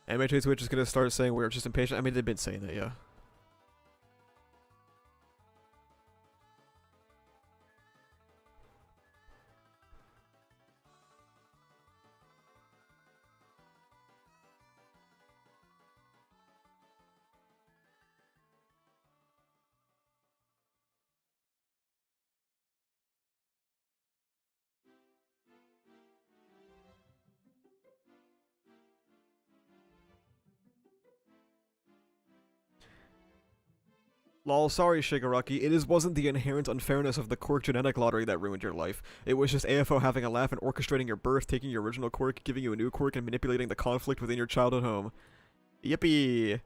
MHA Twitch is gonna start saying we're just impatient. I mean, they've been saying that, yeah. Lol, sorry Shigaraki, wasn't the inherent unfairness of the quirk genetic lottery that ruined your life. It was just AFO having a laugh and orchestrating your birth, taking your original quirk, giving you a new quirk, and manipulating the conflict within your childhood home. Yippee!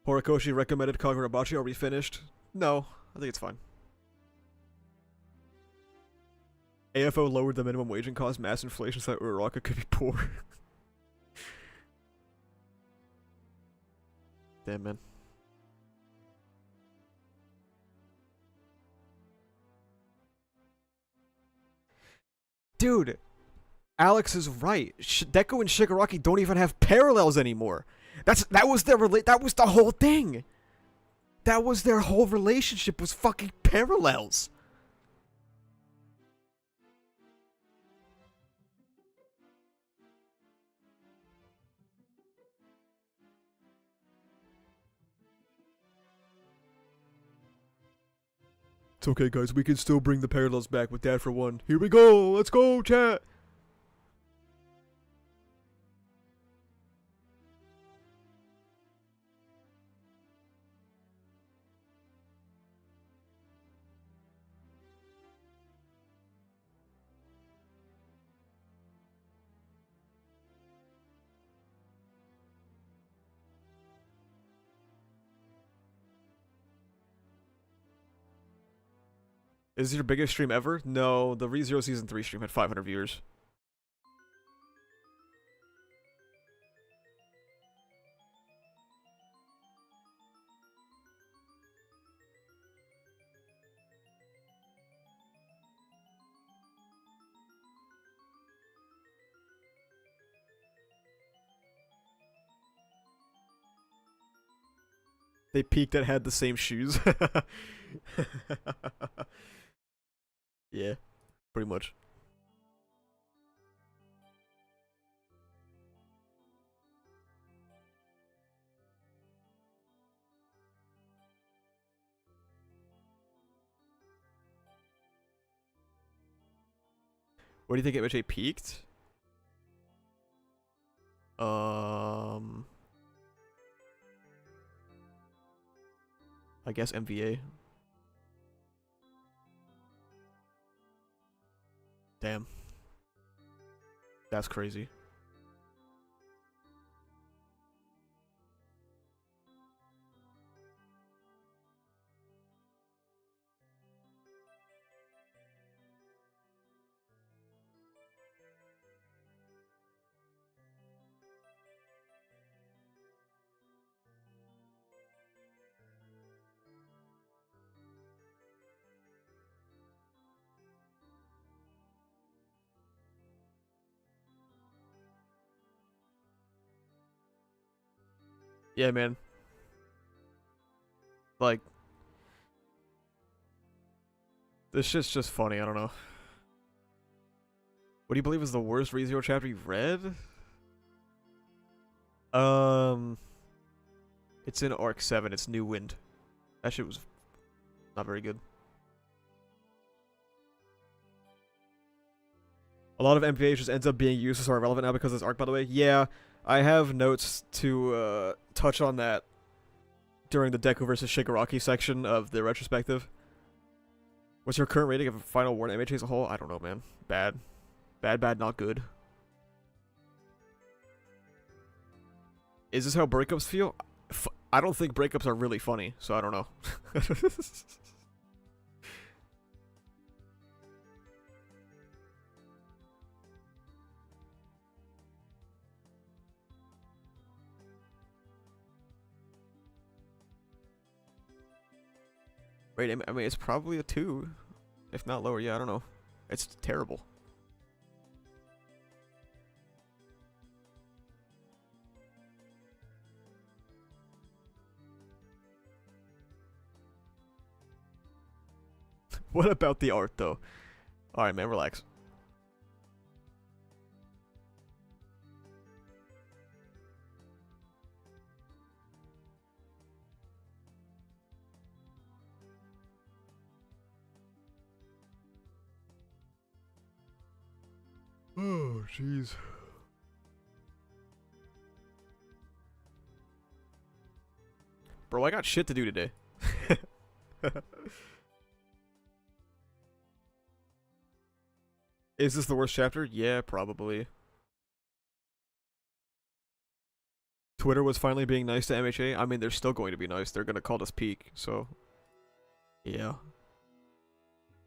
Horikoshi recommended Kagurabachi. Are we finished? No, I think it's fine. AFO lowered the minimum wage and caused mass inflation so that Uraraka could be poor. Damn, man. Dude, Alex is right. Deku and Shigaraki don't even have parallels anymore. That was the whole thing. That was their whole relationship, was fucking parallels. It's okay, guys. We can still bring the parallels back with Dad for one. Here we go. Let's go, chat. Is this your biggest stream ever? No, the ReZero Season 3 stream had 500 viewers. They peaked and had the same shoes. Yeah, pretty much. Where do you think MHA peaked? I guess MVA. Damn. That's crazy. Yeah, man. Like, this shit's just funny. I don't know. What do you believe is the worst ReZero chapter you've read? It's in Arc 7. It's New Wind. That shit was not very good. A lot of MPA just ends up being useless or irrelevant now because of this arc, by the way. Yeah, I have notes to touch on that during the Deku versus Shigaraki section of the retrospective. What's your current rating of Final War and MHA as a whole? I don't know, man. Bad. Bad, not good. Is this how breakups feel? I don't think breakups are really funny, so I don't know. Wait, I mean, it's probably a 2, if not lower. Yeah, I don't know. It's terrible. What about the art, though? Alright, man, relax. Oh, jeez. Bro, I got shit to do today. Is this the worst chapter? Yeah, probably. Twitter was finally being nice to MHA. I mean, they're still going to be nice. They're gonna call this peak, so... Yeah.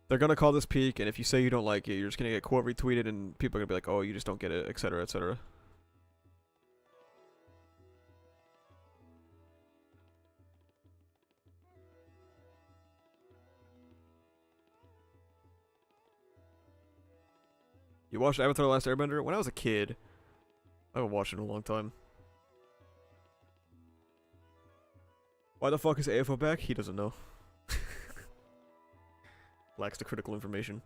They're gonna call this peak, and if you say you don't like it, you're just gonna get quote retweeted, and people are gonna be like, oh, you just don't get it, etc., etc. You watched Avatar: The Last Airbender? When I was a kid. I haven't watched it in a long time. Why the fuck is AFO back? He doesn't know. Lacks the critical information.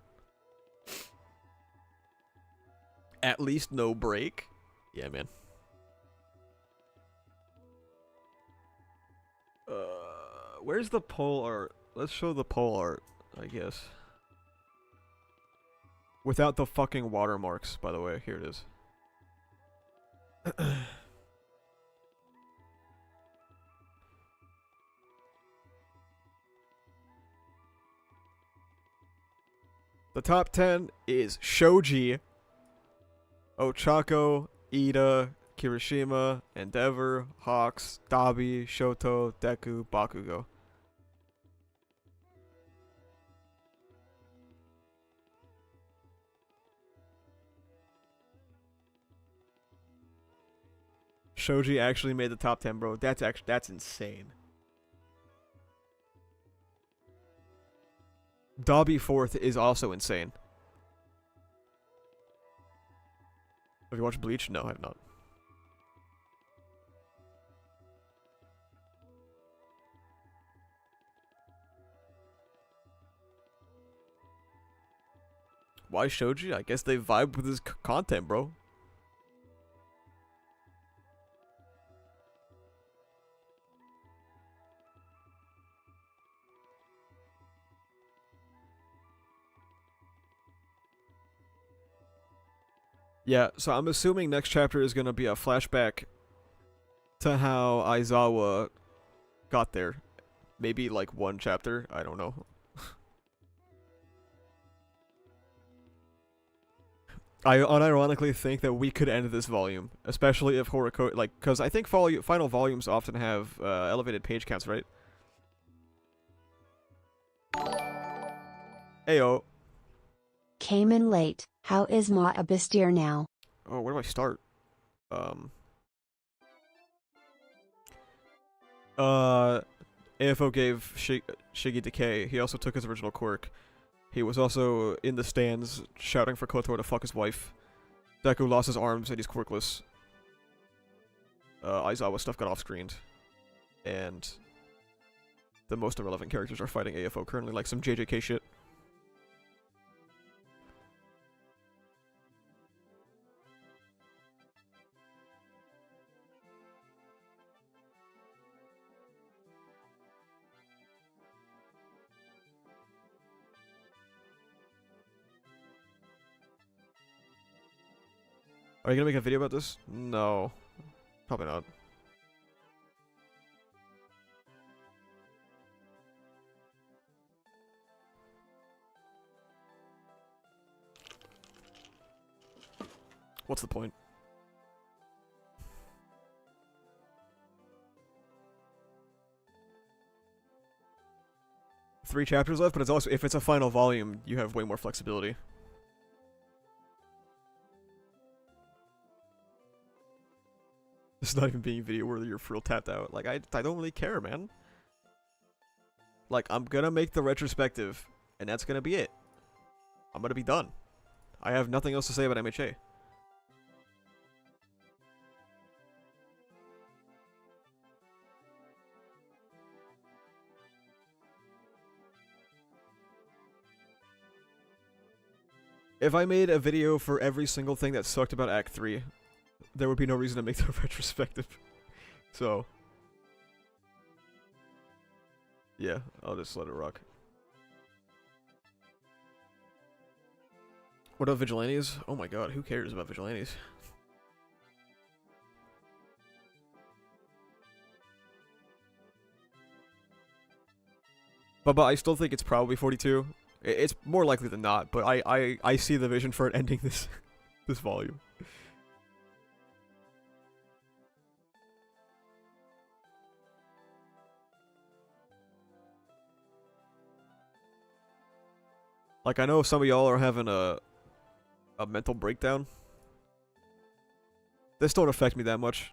At least no break? Yeah, man. Where's the pole art? Let's show the pole art, I guess. Without the fucking watermarks, by the way. Here it is. The top 10 is Shoji, Ochako, Ida, Kirishima, Endeavor, Hawks, Dabi, Shoto, Deku, Bakugo. Shoji actually made the top 10, bro. That's insane. Dabi 4th is also insane. Have you watched Bleach? No, I have not. Why Shoji? I guess they vibe with his content, bro. Yeah, so I'm assuming next chapter is gonna be a flashback to how Aizawa got there. Maybe like one chapter, I don't know. I unironically think that we could end this volume, especially if Horikoshi, like, because I think final volumes often have elevated page counts, right? Ayo. Came in late. How is Ma Abistir now? Oh, where do I start? AFO gave Shiggy decay. He also took his original quirk. He was also in the stands shouting for Kotor to fuck his wife. Deku lost his arms and he's quirkless. Aizawa stuff got off-screened. And the most irrelevant characters are fighting AFO currently, like some JJK shit. Are you gonna make a video about this? No. Probably not. What's the point? Three chapters left, but it's also, if it's a final volume, you have way more flexibility. It's not even being video worthy, you're for real tapped out. Like, I don't really care, man. Like, I'm gonna make the retrospective, and that's gonna be it. I'm gonna be done. I have nothing else to say about MHA. If I made a video for every single thing that sucked about Act 3, there would be no reason to make the retrospective. So, yeah, I'll just let it rock. What about Vigilantes? Oh my god, who cares about Vigilantes? But I still think it's probably 42. It's more likely than not, but I see the vision for it ending this this volume. Like, I know some of y'all are having a mental breakdown. This don't affect me that much.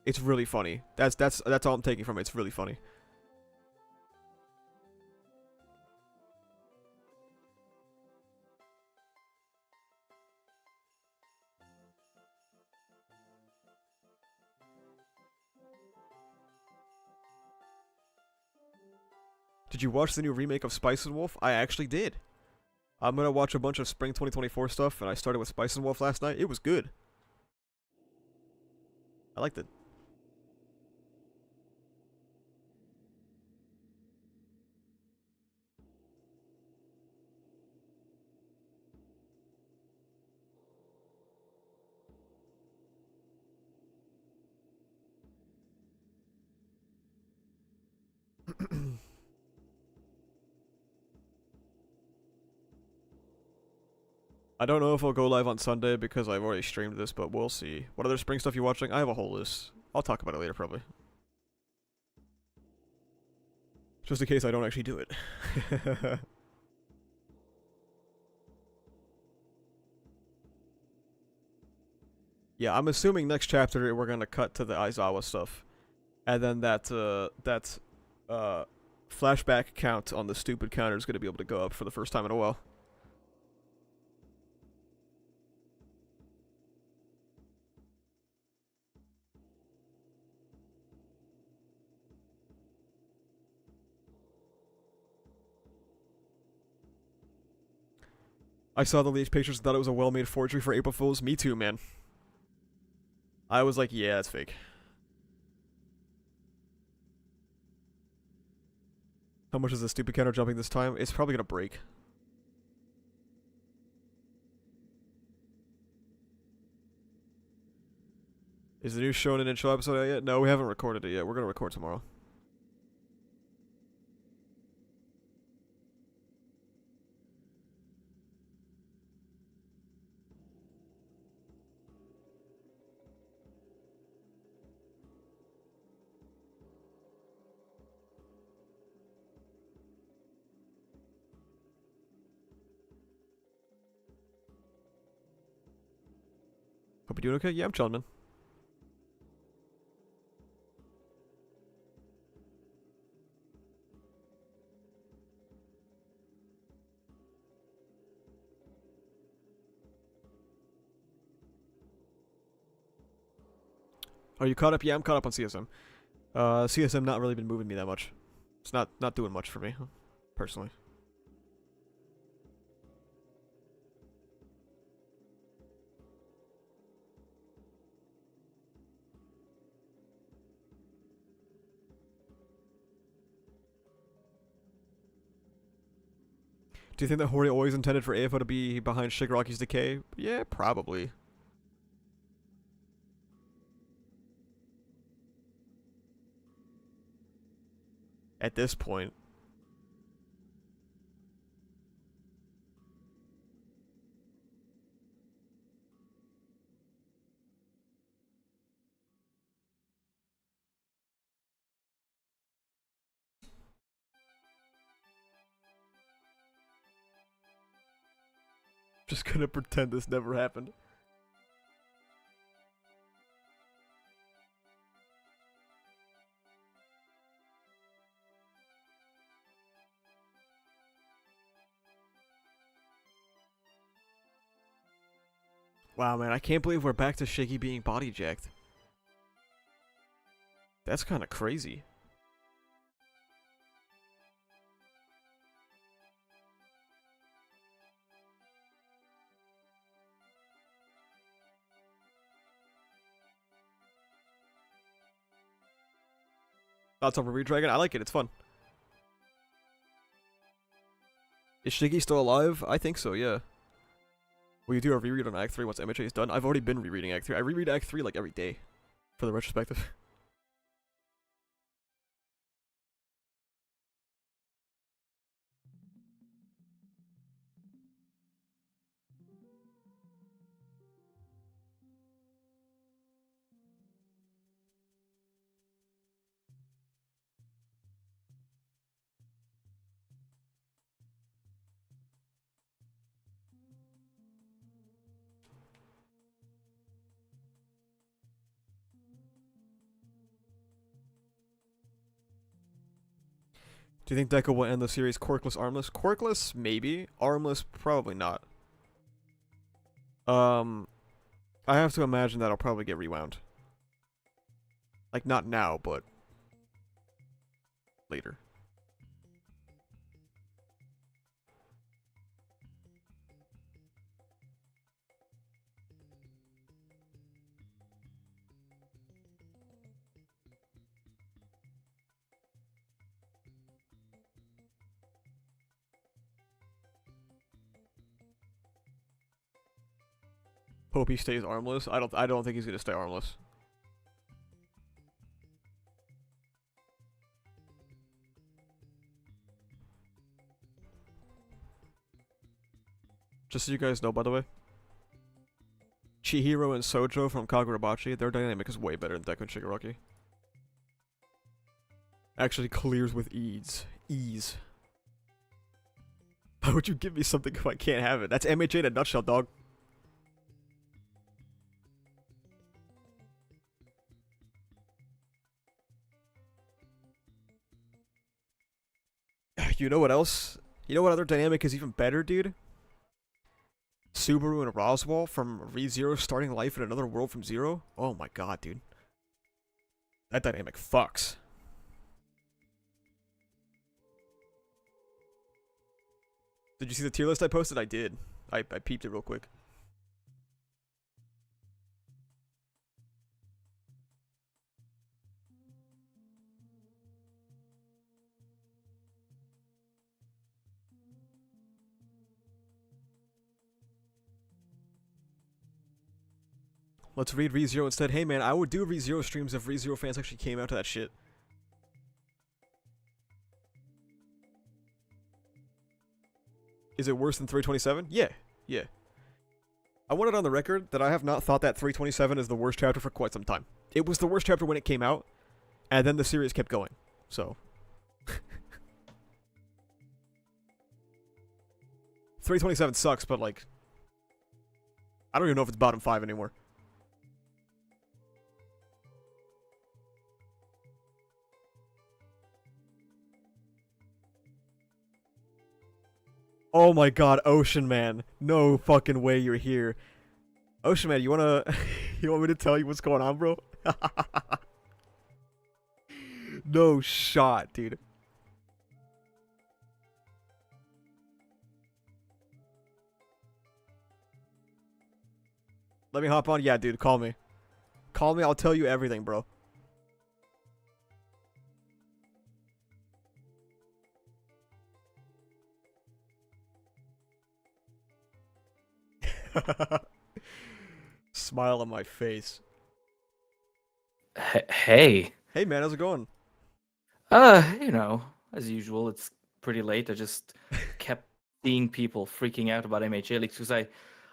It's really funny. That's all I'm taking from it. It's really funny. Did you watch the new remake of Spice and Wolf? I actually did. I'm gonna watch a bunch of Spring 2024 stuff, and I started with Spice and Wolf last night. It was good. I liked it. I don't know if I'll go live on Sunday because I've already streamed this, but we'll see. What other spring stuff you watching? I have a whole list. I'll talk about it later, probably. Just in case I don't actually do it. Yeah, I'm assuming next chapter we're gonna cut to the Aizawa stuff. And then that flashback count on the stupid counter is gonna be able to go up for the first time in a while. I saw the leaked pictures and thought it was a well-made forgery for April Fools. Me too, man. I was like, yeah, that's fake. How much is the stupid counter jumping this time? It's probably gonna break. Is the new Shonen intro episode out yet? No, we haven't recorded it yet. We're gonna record tomorrow. Hope you're doing okay? Yeah, I'm chilling, man. Are you caught up? Yeah, I'm caught up on CSM. CSM not really been moving me that much. It's not doing much for me, personally. Do you think that Hori always intended for Eva to be behind Shigaraki's decay? Yeah, probably. At this point. Just gonna pretend this never happened. Wow, man, I can't believe we're back to Shiggy being body jacked. That's kind of crazy. Thoughts on Ruby Dragon? I like it, it's fun. Is Shiggy still alive? I think so, yeah. Will you do a reread on Act 3 once MHA is done? I've already been rereading Act 3. I reread Act 3 like every day for the retrospective. Do you think Deku will end the series quirkless, armless? Quirkless, maybe. Armless, probably not. I have to imagine that'll probably get rewound. Like, not now, but later. Hope he stays armless. I don't think he's gonna stay armless. Just so you guys know, by the way, Chihiro and Sojo from Kagurabachi, their dynamic is way better than Deku and Shigaraki. Actually clears with ease. Ease. Why would you give me something if I can't have it? That's MHA in a nutshell, dog. You know what else? You know what other dynamic is even better, dude? Subaru and Roswell from ReZero starting life in another world from zero? Oh my god, dude. That dynamic fucks. Did you see the tier list I posted? I did. I peeped it real quick. Let's read ReZero instead. Hey man, I would do ReZero streams if ReZero fans actually came out to that shit. Is it worse than 327? Yeah, yeah. I want it on the record that I have not thought that 327 is the worst chapter for quite some time. It was the worst chapter when it came out, and then the series kept going, so. 327 sucks, but like, I don't even know if it's bottom 5 anymore. Oh my god, Ocean Man. No fucking way you're here. Ocean Man, you wanna... you want me to tell you what's going on, bro? No shot, dude. Let me hop on? Yeah, dude, call me. Call me, I'll tell you everything, bro. Smile on my face. Hey. Hey man, how's it going? You know, as usual, it's pretty late. I just kept seeing people freaking out about MHA leaks because I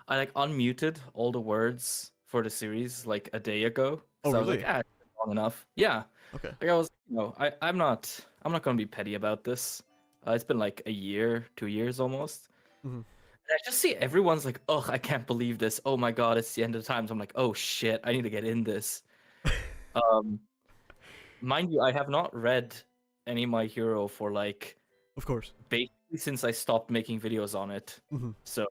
like unmuted all the words for the series like a day ago. Oh, So I really? was like, it's long enough. Yeah. Okay. Like I was, I'm not gonna be petty about this. It's been like a year, 2 years almost. Mhm. And I just see everyone's like, oh, I can't believe this. Oh my god, it's the end of the times. I'm like, oh shit, I need to get in this. Mind you, I have not read any My Hero for like Of course. basically since I stopped making videos on it. Mhm. So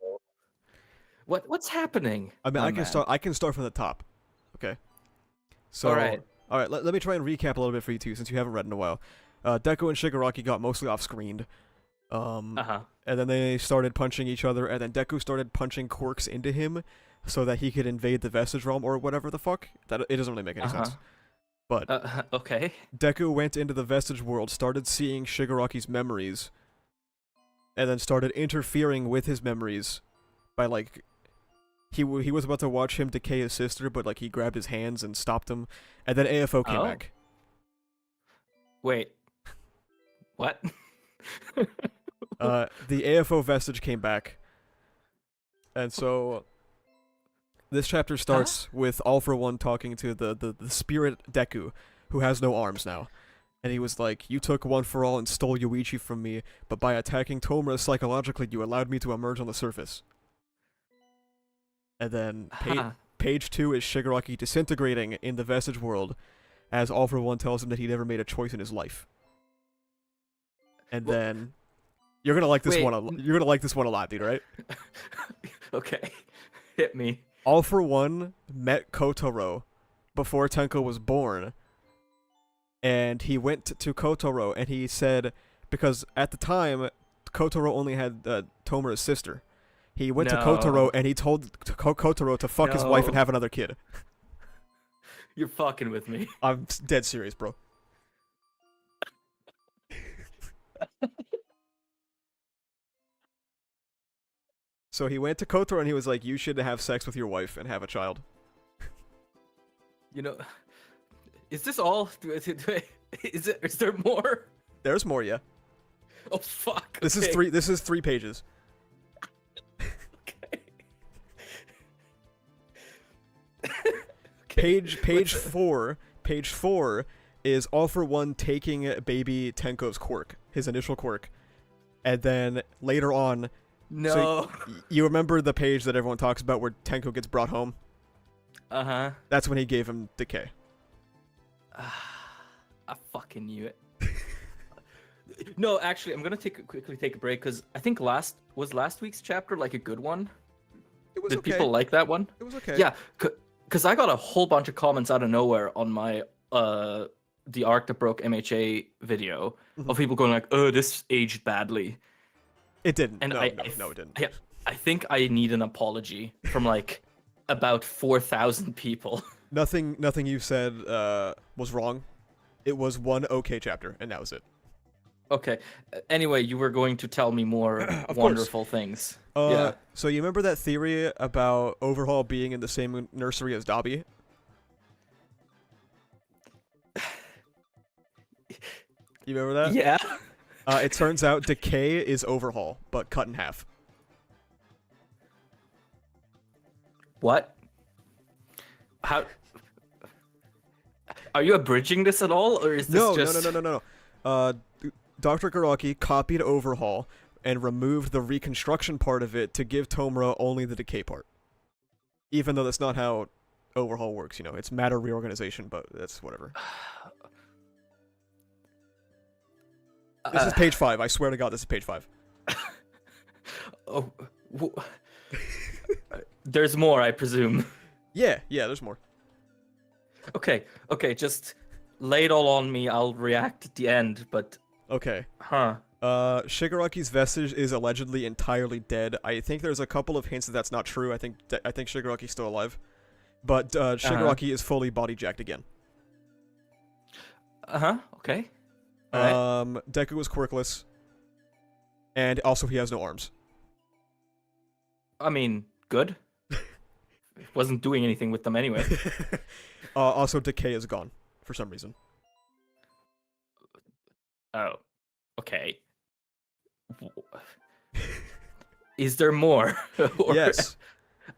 what's happening? I mean, my I can man? start. I can start from the top. Okay. So, All right. Let me try and recap a little bit for you two, since you haven't read in a while. Deku and Shigaraki got mostly off-screened. Uh-huh. And then they started punching each other, and then Deku started punching quirks into him, so that he could invade the Vestige Realm or whatever the fuck. That it doesn't really make any sense. But Okay. Deku went into the Vestige world, started seeing Shigaraki's memories, and then started interfering with his memories by like he was about to watch him decay his sister, but like he grabbed his hands and stopped him, and then AFO came Oh. back. Wait. What? The AFO vestige came back, and so this chapter starts with All For One talking to the spirit Deku, who has no arms now. And he was like, "You took One For All and stole Yoichi from me, but by attacking Tomura psychologically, you allowed me to emerge on the surface." And then page 2 is Shigaraki disintegrating in the vestige world, as All For One tells him that he never made a choice in his life. And then you're gonna like this one. You're gonna like this one a lot, dude. Right? Okay, hit me. All For One met Kotaro before Tenko was born, and he went to Kotaro and he said, because at the time Kotaro only had Tomura's sister. He went to Kotaro and he told Kotaro to fuck his wife and have another kid. You're fucking with me. I'm dead serious, bro. So he went to Kotaro and he was like, "You should have sex with your wife and have a child." You know, is this all? Is there more? There's more, yeah. Oh fuck. This is three. This is 3 pages. Okay. Page 4. Page 4 is All For One taking baby Tenko's quirk, his initial quirk, and then later on. No. So you remember the page that everyone talks about where Tenko gets brought home? Uh-huh. That's when he gave him decay. I fucking knew it. No, actually, I'm gonna quickly take a break because I think last week's chapter like a good one. It was Did okay. people like that one? It was okay. Yeah, because I got a whole bunch of comments out of nowhere on my the Arc That Broke MHA video of people going like, "Oh, this aged badly." It didn't. And no, I it didn't. I think I need an apology from like about 4,000 people. Nothing you said was wrong. It was one okay chapter, and that was it. Okay. Anyway, you were going to tell me more wonderful things. Yeah. So you remember that theory about Overhaul being in the same nursery as Dabi? You remember that? Yeah. It turns out Decay is Overhaul, but cut in half. What? How? Are you abridging this at all, or is this just... No. Dr. Garaki copied Overhaul and removed the reconstruction part of it to give Tomura only the decay part. Even though that's not how Overhaul works, you know, it's matter reorganization, but that's whatever. This is page 5. I swear to God, this is page 5. Oh, there's more, I presume. Yeah, there's more. Okay, just lay it all on me. I'll react at the end, but... Okay. Huh. Shigaraki's vestige is allegedly entirely dead. I think there's a couple of hints that that's not true. I think Shigaraki's still alive. But Shigaraki is fully body jacked again. Okay. Right. Deku is quirkless. And also he has no arms. I mean, good. Wasn't doing anything with them anyway. Also, Decay is gone for some reason. Oh, okay. Is there more? Yes.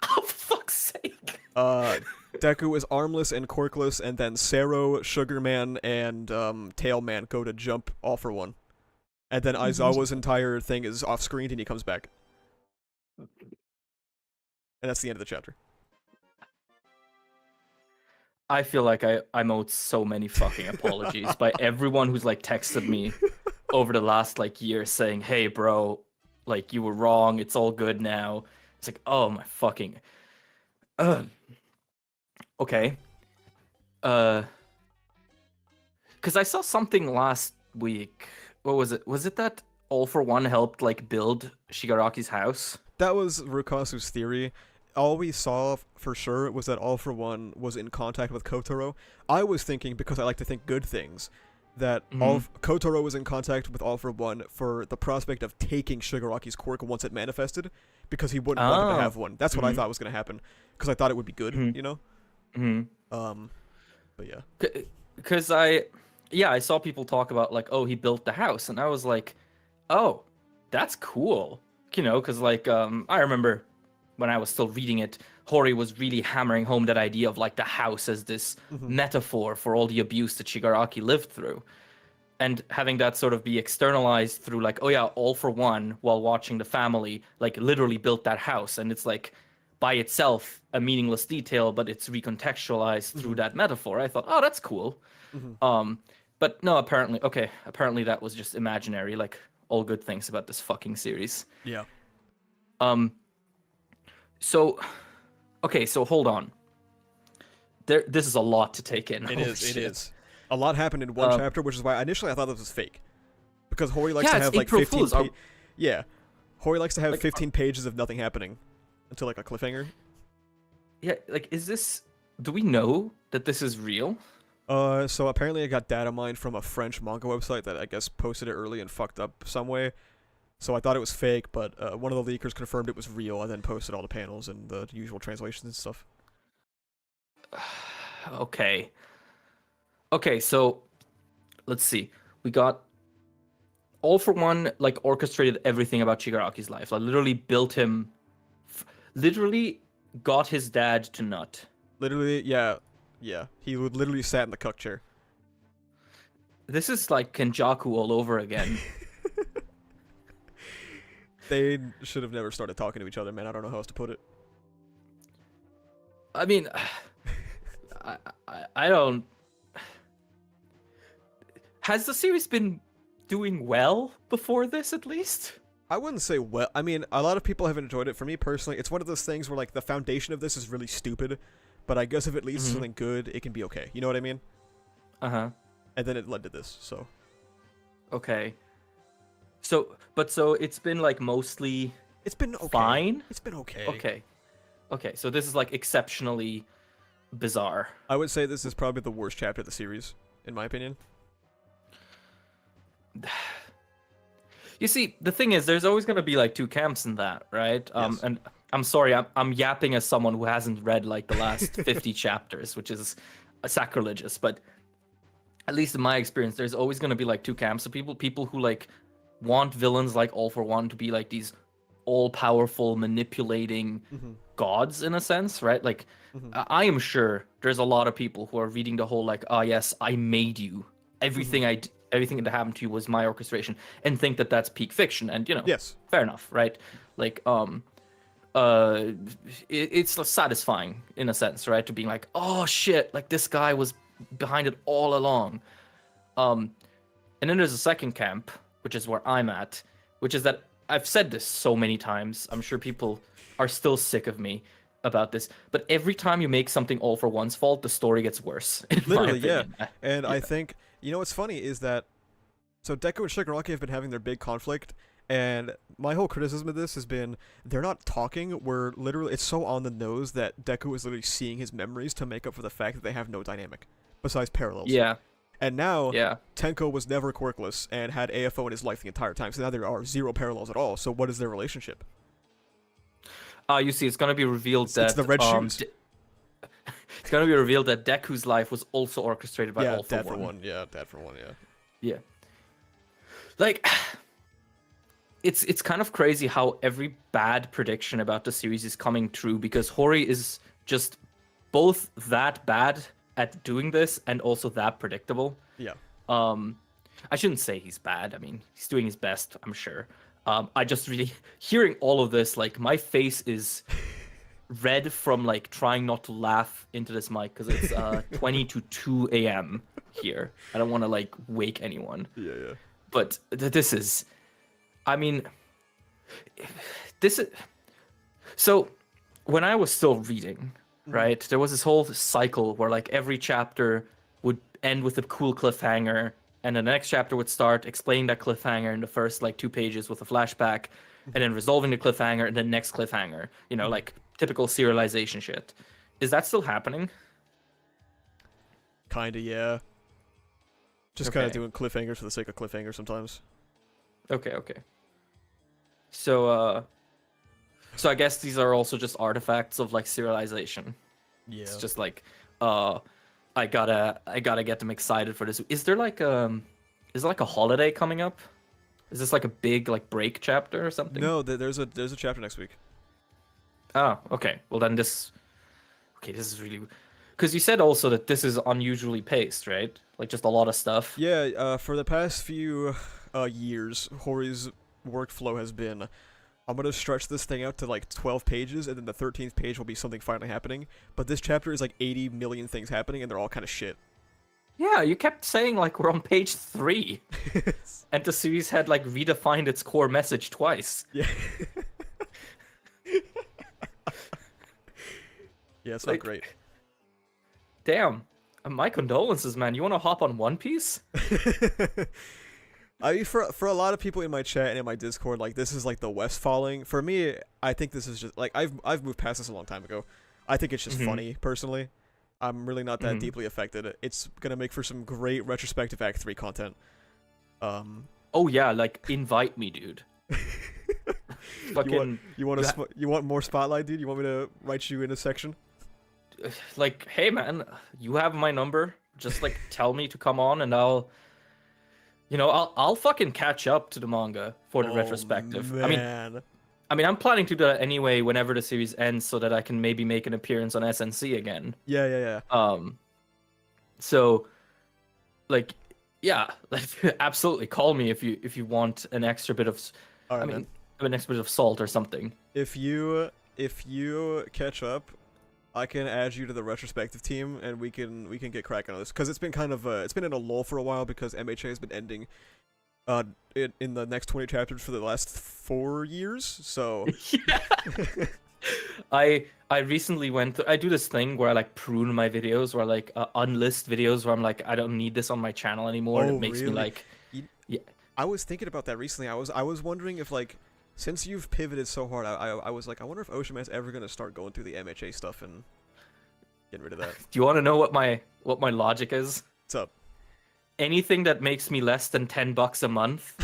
Oh, for fuck's sake. Deku is armless and quirkless, and then Sero, Sugarman, and Tailman go to jump All For One. And then Aizawa's entire thing is off-screen, and he comes back. And that's the end of the chapter. I feel like I'm owed so many fucking apologies by everyone who's like texted me over the last like year saying, "Hey bro, like you were wrong, it's all good now." It's like, oh my fucking okay. Cause I saw something last week. What was it? Was it that All For One helped like build Shigaraki's house? That was Rukasu's theory. All we saw for sure was that All For One was in contact with Kotaro. I was thinking, because I like to think good things, that Kotaro was in contact with All For One for the prospect of taking Shigaraki's quirk once it manifested, because he wouldn't want him to Oh. have one. That's what I Mhm. thought was gonna happen, because I thought it would be good, Mhm. you know. Mm-hmm. But yeah. Because I saw people talk about like, oh, he built the house, and I was like, oh, that's cool, because like I remember when I was still reading it, Hori was really hammering home that idea of like the house as this Mhm. metaphor for all the abuse that Shigaraki lived through, and having that sort of be externalized through like, oh yeah, All for One while watching the family like literally built that house, and it's like by itself a meaningless detail, but it's recontextualized through Mhm. that metaphor. I thought, oh, that's cool. Mhm. But no, apparently that was just imaginary, like all good things about this fucking series. Yeah. Um, so, okay, so hold on. This is a lot to take in. It Holy is. It shit. is. A lot happened in one Um, chapter, which is why initially I thought this was fake, because Hori likes Yeah, to it's have like April 15. Fools. Yeah, Hori likes to have Like, 15 pages of nothing happening until like a cliffhanger. Yeah, like, do we know that this is real? So apparently I got data mined from a French manga website that I guess posted it early and fucked up some way. So I thought it was fake, but one of the leakers confirmed it was real and then posted all the panels and the usual translations and stuff. Okay. Okay, so let's see. We got All for One, like, orchestrated everything about Chigaraki's life. Like, literally built him, literally got his dad to nut. Literally, yeah, yeah. He would literally sat in the cuck chair. This is like Kenjaku all over again. They should have never started talking to each other, man. I don't know how else to put it. I mean, I don't. Has the series been doing well before this, at least? I wouldn't say well. I mean, a lot of people have enjoyed it. For me personally, it's one of those things where like the foundation of this is really stupid, but I guess if it leads to something good, it can be okay. You know what I mean? Uh-huh. And then it led to this, so. Okay. So it's been like mostly It's been okay. fine. It's been okay. Okay. Okay, so this is like exceptionally bizarre. I would say this is probably the worst chapter of the series, in my opinion. You see, the thing is, there's always gonna be like two camps in that, right? Yes. And I'm sorry, I'm yapping as someone who hasn't read like the last 50 chapters, which is sacrilegious. But at least in my experience, there's always gonna be like two camps of people who like want villains like All for One to be like these all-powerful, manipulating gods in a sense, right? Like, I am sure there's a lot of people who are reading the whole like, oh yes, I made you. Everything everything that happened to you was my orchestration, and think that that's peak fiction. And Yes. fair enough, right? Like, it's satisfying in a sense, right? To be like, oh shit, like this guy was behind it all along. And then there's a second camp, which is where I'm at, which is that I've said this so many times. I'm sure people are still sick of me about this, but every time you make something All for One's fault, the story gets worse. In Literally, my yeah. opinion. And I think, what's funny is that, so Deku and Shigaraki have been having their big conflict, and my whole criticism of this has been, they're not talking, we're literally, it's so on the nose that Deku is literally seeing his memories to make up for the fact that they have no dynamic, besides parallels. Yeah. And now, Yeah. Tenko was never quirkless and had AFO in his life the entire time, so now there are zero parallels at all, so what is their relationship? You see, it's gonna be revealed that It's the red shoes. It's gonna be revealed that Deku's life was also orchestrated by Yeah, All for Dad One. for One. Yeah, Dad for One, yeah. Yeah. Like, it's kind of crazy how every bad prediction about the series is coming true, because Hori is just both that bad at doing this and also that predictable. Yeah. I shouldn't say he's bad. I mean, he's doing his best, I'm sure. I just really, hearing all of this, like, my face is red from like trying not to laugh into this mic, because it's 20 to 2 a.m. here. I don't want to like wake anyone. Yeah, yeah. But this is, I mean, this is, so when I was still reading, right, there was this whole cycle where like every chapter would end with a cool cliffhanger, and the next chapter would start explaining that cliffhanger in the first like 2 pages with a flashback, and then resolving the cliffhanger and then next cliffhanger, like typical serialization shit. Is that still happening? Kinda, yeah. Just kind of Okay. doing cliffhangers for the sake of cliffhangers sometimes. Okay. So So I guess these are also just artifacts of like serialization. Yeah. It's just like, uh, I gotta get them excited for this. Is there like a holiday coming up? Is this like a big like break chapter or something? No, there's a chapter next week. Oh, okay. Well then okay, this is really, because you said also that this is unusually paced, right? Like just a lot of stuff. Yeah, for the past few years, Hori's workflow has been, I'm gonna stretch this thing out to like 12 pages, and then the 13th page will be something finally happening. But this chapter is like 80 million things happening, and they're all kind of shit. Yeah, you kept saying like we're on page 3, and the series had like redefined its core message twice. Yeah. Yeah, it's not Like, great. damn. My condolences, man. You want to hop on One Piece? I mean, for a lot of people in my chat and in my Discord, like this is like the West falling. For me, I think this is just like I've moved past this a long time ago. I think it's just funny personally. I'm really not that deeply affected. It's gonna make for some great retrospective Act 3 content. Oh yeah, like invite me, dude. Fucking you want more spotlight, dude? You want me to write you in a section? like, hey man, you have my number. Just like tell me to come on, and I'll fucking catch up to the manga for the retrospective. Man. I mean, I'm planning to do that anyway whenever the series ends, so that I can maybe make an appearance on SNC again. Yeah. So, like, yeah, like, absolutely call me if you want an extra bit of, All right, man. an extra bit of salt or something. If you catch up, I can add you to the retrospective team, and we can get cracking on this, because it's been kind of it's been in a lull for a while because MHA has been ending in the next 20 chapters for the last 4 years. So Yeah. I recently I do this thing where I like prune my videos, where I like unlist videos where I'm like, I don't need this on my channel anymore. And it makes me like, yeah. I was thinking about that recently. I was wondering if, like, since you've pivoted so hard, I was like, I wonder if Ocean Man's ever gonna start going through the MHA stuff and getting rid of that. Do you want to know what my logic is? What's up? Anything that makes me less than $10 a month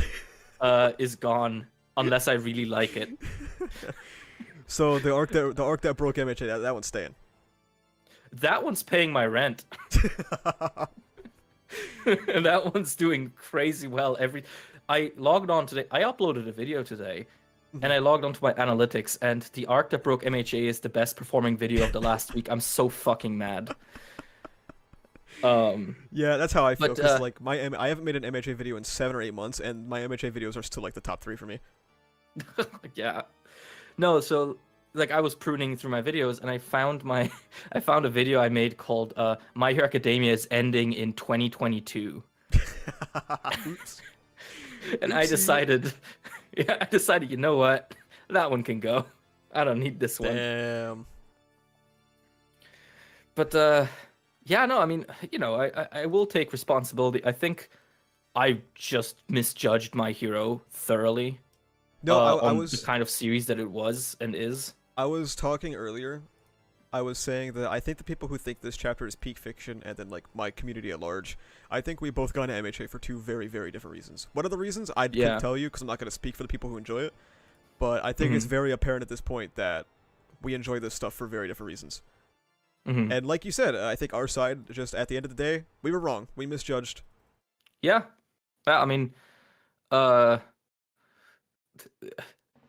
is gone unless I really like it. So the arc that broke MHA, that one's staying. That one's paying my rent. And that one's doing crazy well. I logged on today. I uploaded a video today, and I logged onto my analytics, and the arc that broke MHA is the best performing video of the last week. I'm so fucking mad. Yeah, that's how I feel. But, Cause like I haven't made an MHA video in 7 or 8 months, and my MHA videos are still like the top 3 for me. Yeah. No, so like I was pruning through my videos, and I found a video I made called My Hero Academia is ending in 2022. Oops. And I decided, you know what? That one can go. I don't need this one. Damn. But yeah, no, I mean, I will take responsibility. I think I just misjudged My Hero thoroughly. No, I on was the kind of series that it was and is. I was talking earlier. I was saying that I think the people who think this chapter is peak fiction, and then like my community at large, I think we both got into MHA for 2 very, very different reasons. What are the reasons? I couldn't tell you because I'm not going to speak for the people who enjoy it. But I think it's very apparent at this point that we enjoy this stuff for very different reasons. And like you said, I think our side, just at the end of the day, we were wrong. We misjudged. Yeah. I mean,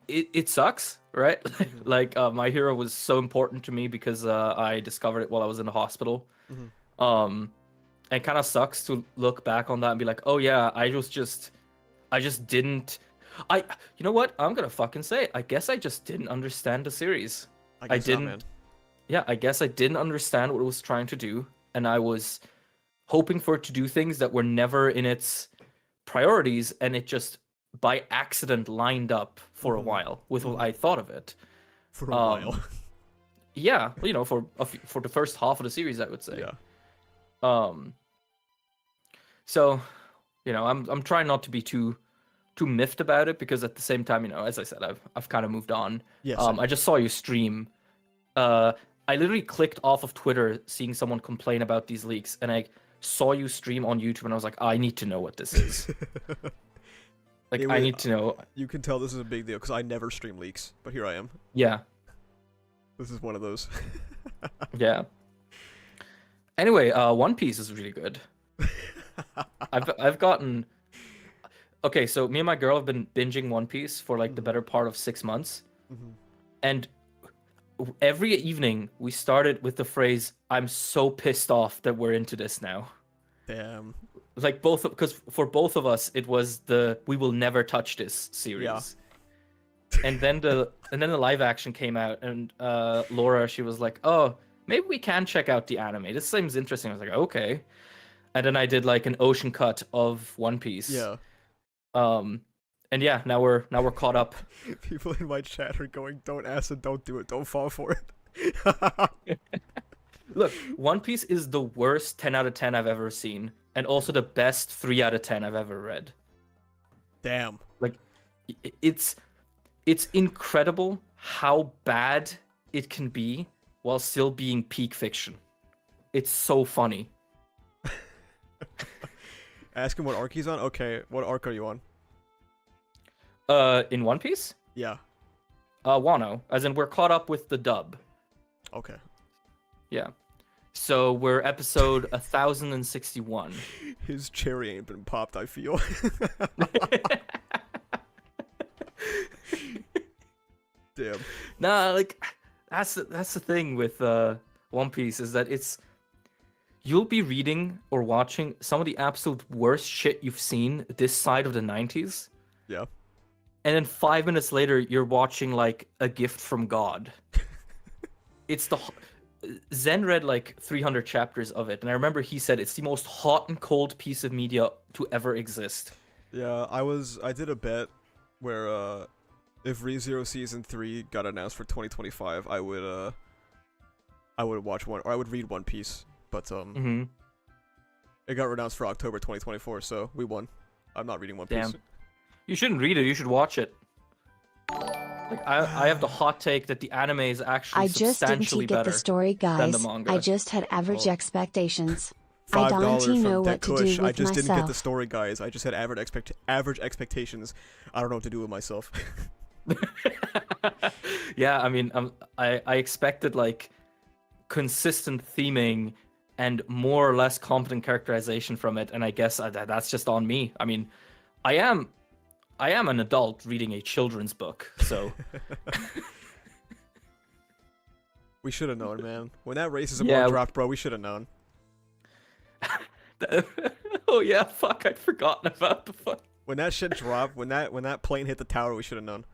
it sucks, right? Like My Hero was so important to me because I discovered it while I was in the hospital. And it kind of sucks to look back on that and be like, oh yeah, I just didn't. You know what? I'm gonna fucking say it. I guess I just didn't understand the series. I didn't. Man. Yeah, I guess I didn't understand what it was trying to do, and I was hoping for it to do things that were never in its priorities, and it just by accident lined up for a while with what I thought of it. For a while. Yeah, for the first half of the series, I would say. Yeah. So, I'm trying not to be too miffed about it, because at the same time, as I said, I've kind of moved on. Yes. I just saw you stream. I literally clicked off of Twitter seeing someone complain about these leaks, and I saw you stream on YouTube, and I was like, I need to know what this is. Like I Anyway, need to know. you can tell this is a big deal because I never stream leaks, but here I am. Yeah, This is one of those. yeah. Anyway, One Piece is really good. I've gotten. Okay, so me and my girl have been binging One Piece for like the better part of 6 months, Mhm. and every evening we started with the phrase, "I'm so pissed off that we're into this now." Damn. Like because for both of us it was the "we will never touch this" series. And then the live action came out, and Laura, she was like, "Oh, maybe we can check out the anime. This seems interesting." I was like, "Okay." And then I did like an ocean cut of One Piece. Yeah. And yeah, now we're caught up. People in my chat are going, "Don't ask it, don't do it, don't fall for it." Look, One Piece is the worst 10 out of 10 I've ever seen, and also the best 3 out of 10 I've ever read. Damn. Like, it's incredible how bad it can be while still being peak fiction. It's so funny. Ask him what arc he's on. Okay, what arc are you on? In One Piece? Yeah. Wano, as in we're caught up with the dub. Okay. Yeah. So we're episode 1061. His cherry ain't been popped, I feel. Damn. Nah, like that's the thing with One Piece is that you'll be reading or watching some of the absolute worst shit you've seen this side of the 90s. Yeah. And then 5 minutes later, you're watching like a gift from God. It's Zen read like 300 chapters of it, and I remember he said it's the most hot and cold piece of media to ever exist. Yeah, I did a bet where if ReZero Season 3 got announced for 2025, I would watch one, or I would read One Piece. But it got announced for October 2024, so we won. I'm not reading One Piece. Damn. You shouldn't read it, you should watch it. Like, I have the hot take that the anime is actually I just didn't substantially get better the story, than guys. the manga. I just had average Oh. expectations. I $5 don't know from what to do Kush. with I just didn't get the myself. story, guys. I just had average expectations. I don't know what to do with myself. Yeah, I mean, I expected like consistent theming and more or less competent characterization from it, and I guess that's just on me. I mean, I am an adult reading a children's book, so We should have known, man. When that racism Yeah. one dropped, bro, we should have known. oh yeah, fuck, I'd forgotten about the fuck. When that shit dropped, when that plane hit the tower, we should have known.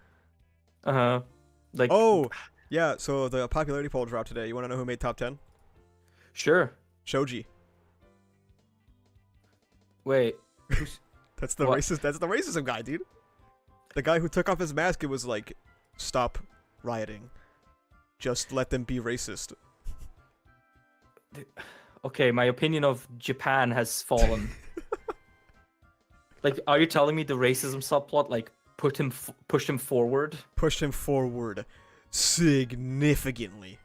Like Oh, yeah. So the popularity poll dropped today. You want to know who made top 10? sure. Shoji. Wait, That's the What? racism guy, dude. The guy who took off his mask. It was like, stop rioting. Just let them be racist. okay, my opinion of Japan has fallen. Like, are you telling me the racism subplot like pushed him forward? Pushed him forward significantly.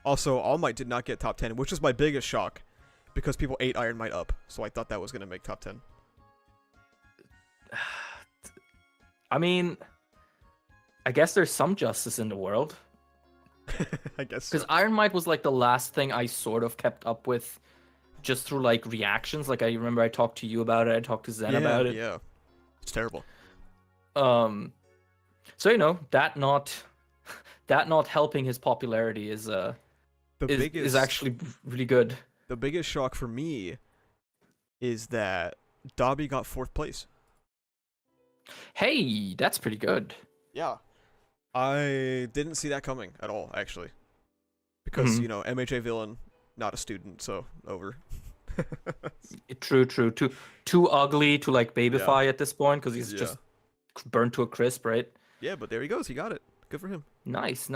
Also, All Might did not get top 10, which is my biggest shock, because people ate Iron Might up. So I thought that was gonna make top 10. I mean, I guess there's some justice in the world. I guess. Because So. Iron Might was like the last thing I sort of kept up with just through like reactions. Like I remember I talked to you about it, I talked to Zen about it. Yeah. It's terrible. So you know, that not helping his popularity is is actually really good. The biggest shock for me is that Dobby got 4th place. Hey, that's pretty good. Yeah. I didn't see that coming at all, actually. Because, Mhm. you know, MHA villain, not a student, so over. True. Too ugly to like babyfy at this point because he's Yeah. just burnt to a crisp, right? Yeah, but there he goes. He got it. Good for him. Nice.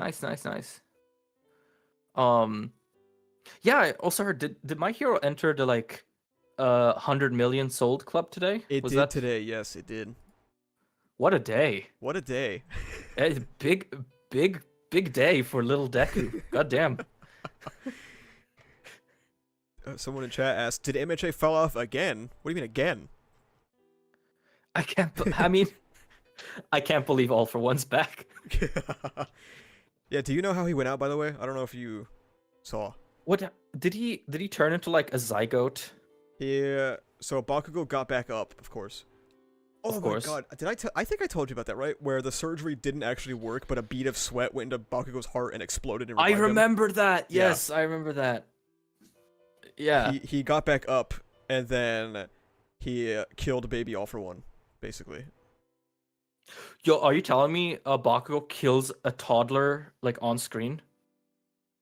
Yeah, I also heard did My Hero enter the like 100 million sold club today? It Was did that today. Yes, it did. What a day. What a day. It's big day for little Deku. God damn. Someone in chat asked, did MHA fall off again? What do you mean again? I can't. I mean, I can't believe All for One's back. Yeah, do you know how he went out, by the way? I don't know if you saw. What did he? Did he turn into like a zygote? Yeah, so Bakugo got back up, of course. Oh Of my course. god, I think I told you about that, right? Where the surgery didn't actually work, but a bead of sweat went into Bakugo's heart and exploded and I revived him. remember that. Yeah. Yes, I remember that. Yeah. He got back up, and then he killed Baby All for One, basically. Yo, are you telling me Bakugo kills a toddler like on screen?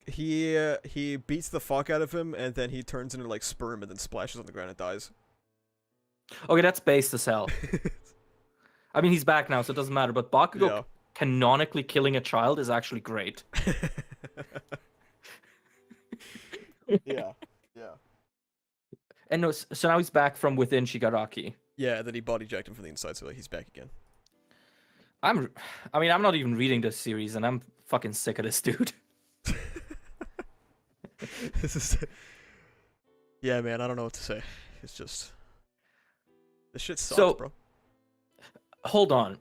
He beats the fuck out of him, and then he turns into like sperm and then splashes on the ground and dies. Okay, that's based as hell. I mean, he's back now, so it doesn't matter. But Bakugo Yeah. canonically killing a child is actually great. Yeah. Yeah. And no, so now he's back from within Shigaraki. Yeah, and then he body jacked him from the inside, so he's back again. I mean, I'm not even reading this series, and I'm fucking sick of this dude. This is. Yeah, man, I don't know what to say. It's just. This shit sucks, So- bro. Hold on.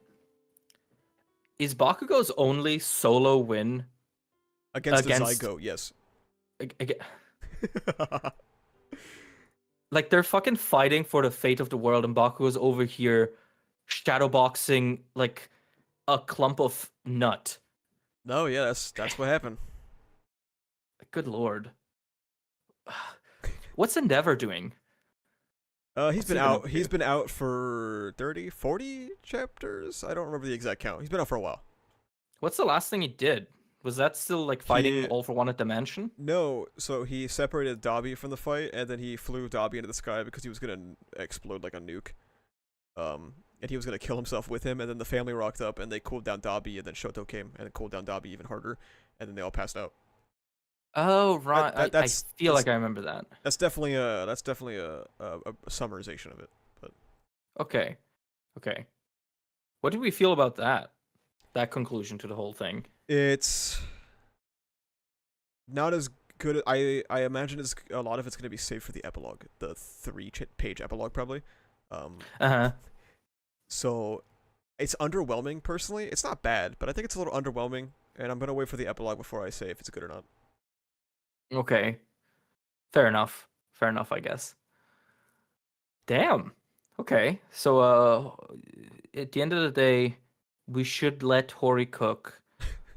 Is Bakugo's only solo win Against the against- Zygo, yes. ag- like they're fucking fighting for the fate of the world, and Bakugo's over here shadowboxing like a clump of nut. No, yeah, that's what happened. Good lord. What's Endeavor doing? He's What's been he been out. up He's to? been out for 30, 40 chapters. I don't remember the exact count. He's been out for a while. What's the last thing he did? Was that still like fighting He- All for One at the mansion? No, so he separated Dobby from the fight, and then he flew Dobby into the sky because he was gonna explode like a nuke. And he was gonna kill himself with him, and then the family rocked up, and they cooled down Dobby, and then Shoto came, and then cooled down Dobby even harder, and then they all passed out. Oh right, that- I that's- feel that's- like I remember that. That's definitely a summarization of it. But Okay, okay. What did we feel about that? That conclusion to the whole thing. it's not as good. I imagine a lot of it's gonna be saved for the epilogue, the 3-page epilogue probably. Uh-huh. So it's underwhelming personally. It's not bad, but I think it's a little underwhelming, and I'm gonna wait for the epilogue before I say if it's good or not. Okay. Fair enough. Fair enough, I guess. Damn. Okay. So at the end of the day, we should let Hori cook.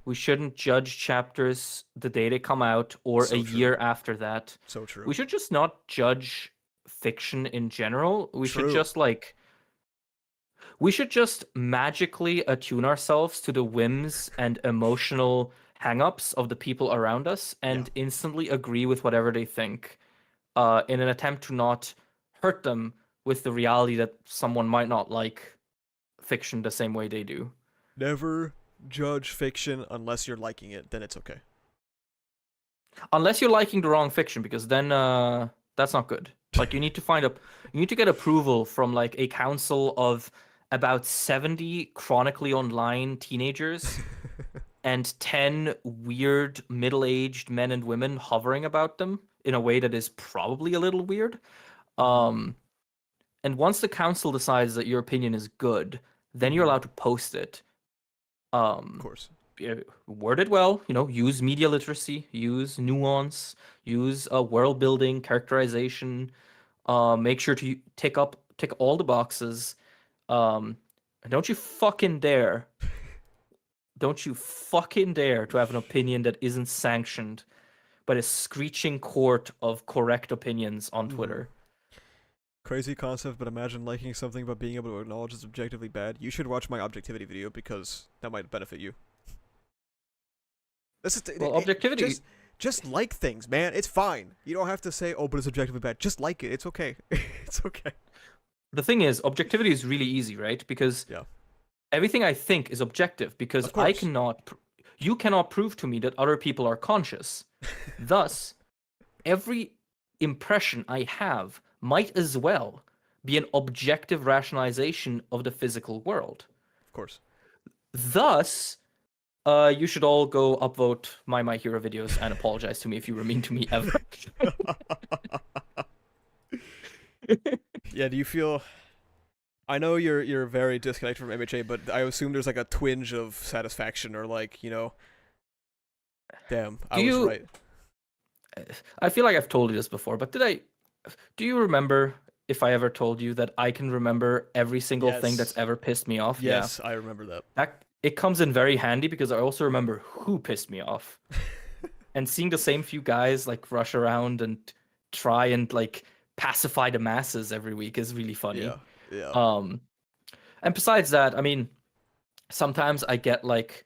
We shouldn't judge chapters the day they come out or So a true. year after that. So true. We should just not judge fiction in general. We should True. just we should just magically attune ourselves to the whims and emotional hang-ups of the people around us and instantly agree with whatever they think in an attempt to not hurt them with the reality that someone might not like fiction the same way they do. Never judge fiction unless you're liking it. Then it's okay. Unless you're liking the wrong fiction, because then that's not good. Like you need to get approval from like a council of about 70 chronically online teenagers and 10 weird middle-aged men and women hovering about them in a way that is probably a little weird. And once the council decides that your opinion is good, then you're allowed to post it. Of course. Word it well, use media literacy, use nuance, use world building, characterization, make sure to tick all the boxes. And don't you fucking dare to have an opinion that isn't sanctioned by the screeching court of correct opinions on Twitter. Crazy concept, but imagine liking something but being able to acknowledge it's objectively bad. You should watch my objectivity video because that might benefit you. This is Well, objectivity. Just like things, man. It's fine. You don't have to say, "Oh, but it's objectively bad." Just like it. It's okay. It's okay. The thing is, objectivity is really easy, right? Because Yeah. everything I think is objective. Because Of I course. you cannot prove to me that other people are conscious. Thus, every impression I have might as well be an objective rationalization of the physical world. Of course. Thus, you should all go upvote my Hero videos and apologize to me if you were mean to me ever. Yeah, do you feel I know you're very disconnected from MHA, but I assume there's like a twinge of satisfaction or like, damn, I Do was you? right. I feel like I've told you this before, but did I? Do you remember if I ever told you that I can remember every single thing that's Yes. ever pissed me off? Yeah. Yes, I remember that. That it comes in very handy because I also remember who pissed me off. And seeing the same few guys like rush around and try and like pacify the masses every week is really funny. Yeah. Yeah. Um, and besides that, I mean, sometimes I get like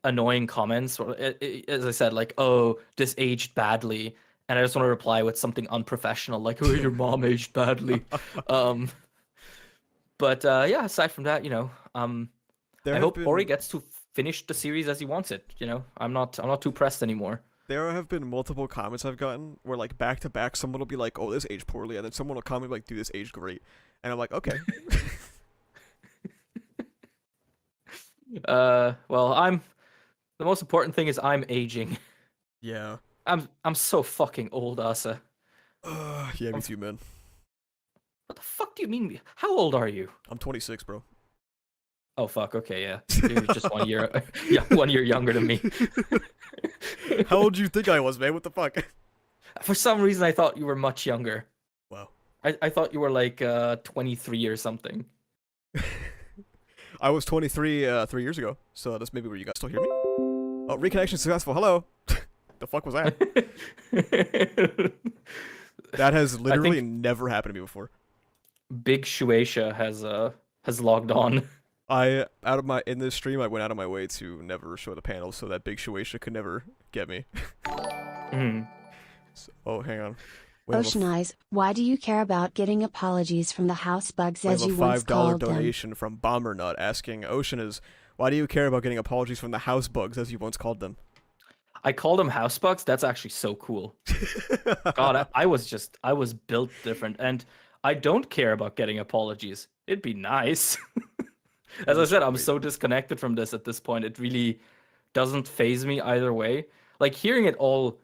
annoying comments, or as I said, like, "Oh, this aged badly," and I just want to reply with something unprofessional, like, "Oh, your mom aged badly." Um, but yeah, aside from that, There I have hope Ori been gets to finish the series as he wants it. I'm not too pressed anymore. there have been multiple comments I've gotten where like back to back someone will be like, "Oh, this aged poorly," and then someone will comment like, "Dude, this aged great," and I'm like, "Okay." Well, the most important thing is I'm aging. Yeah. I'm so fucking old, Asa. Yeah, me I'm, too, man. what the fuck do you mean? How old are you? I'm 26, bro. Oh fuck. Okay, yeah. You're just 1 year. Yeah, 1 year younger than me. How old do you think I was, man? What the fuck? For some reason, I thought you were much younger. Wow. I thought you were like 23 or something. I was 23 3 years ago, so that's maybe where you guys still hear me. Oh, reconnection successful. Hello. The fuck was that? That has I literally think never happened to me before. Big Shueisha has logged on. In this stream I went out of my way to never show the panel so that Big Shueisha could never get me. Mhm. Oh, hang on. We have, a, Ocean Eyes, why do you care about getting apologies from the house bugs we have as a you once $5 called them? donation from Bombernut asking Ocean is, why do you care about getting apologies from the house bugs as you once called them? I call them house bugs. That's actually so cool. God, I was built different, and I don't care about getting apologies. It'd be nice. As I said, I'm Wait, so disconnected from this at this point. It really doesn't phase me either way. Like hearing it all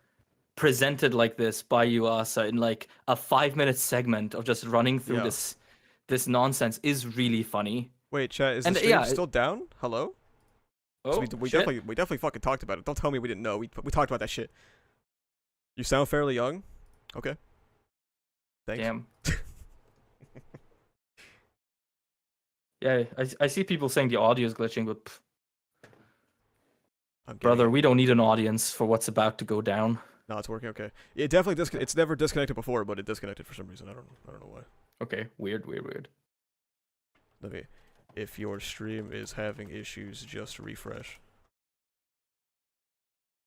presented like this by you, Asa, in like a 5 minute segment of just running through yeah. this nonsense is really funny. Wait, chat, is the And stream still down? Hello? 'Cause oh we shit. definitely fucking talked about it. Don't tell me we didn't know. We talked about that shit. You sound fairly young. Okay. Thanks. Damn. Yeah, I see people saying the audio is glitching, but I'm getting brother, it. we don't need an audience for what's about to go down. No, it's working okay. It definitely it's never disconnected before, but it disconnected for some reason. I don't know why. Okay, weird. Let me. If your stream is having issues, just refresh.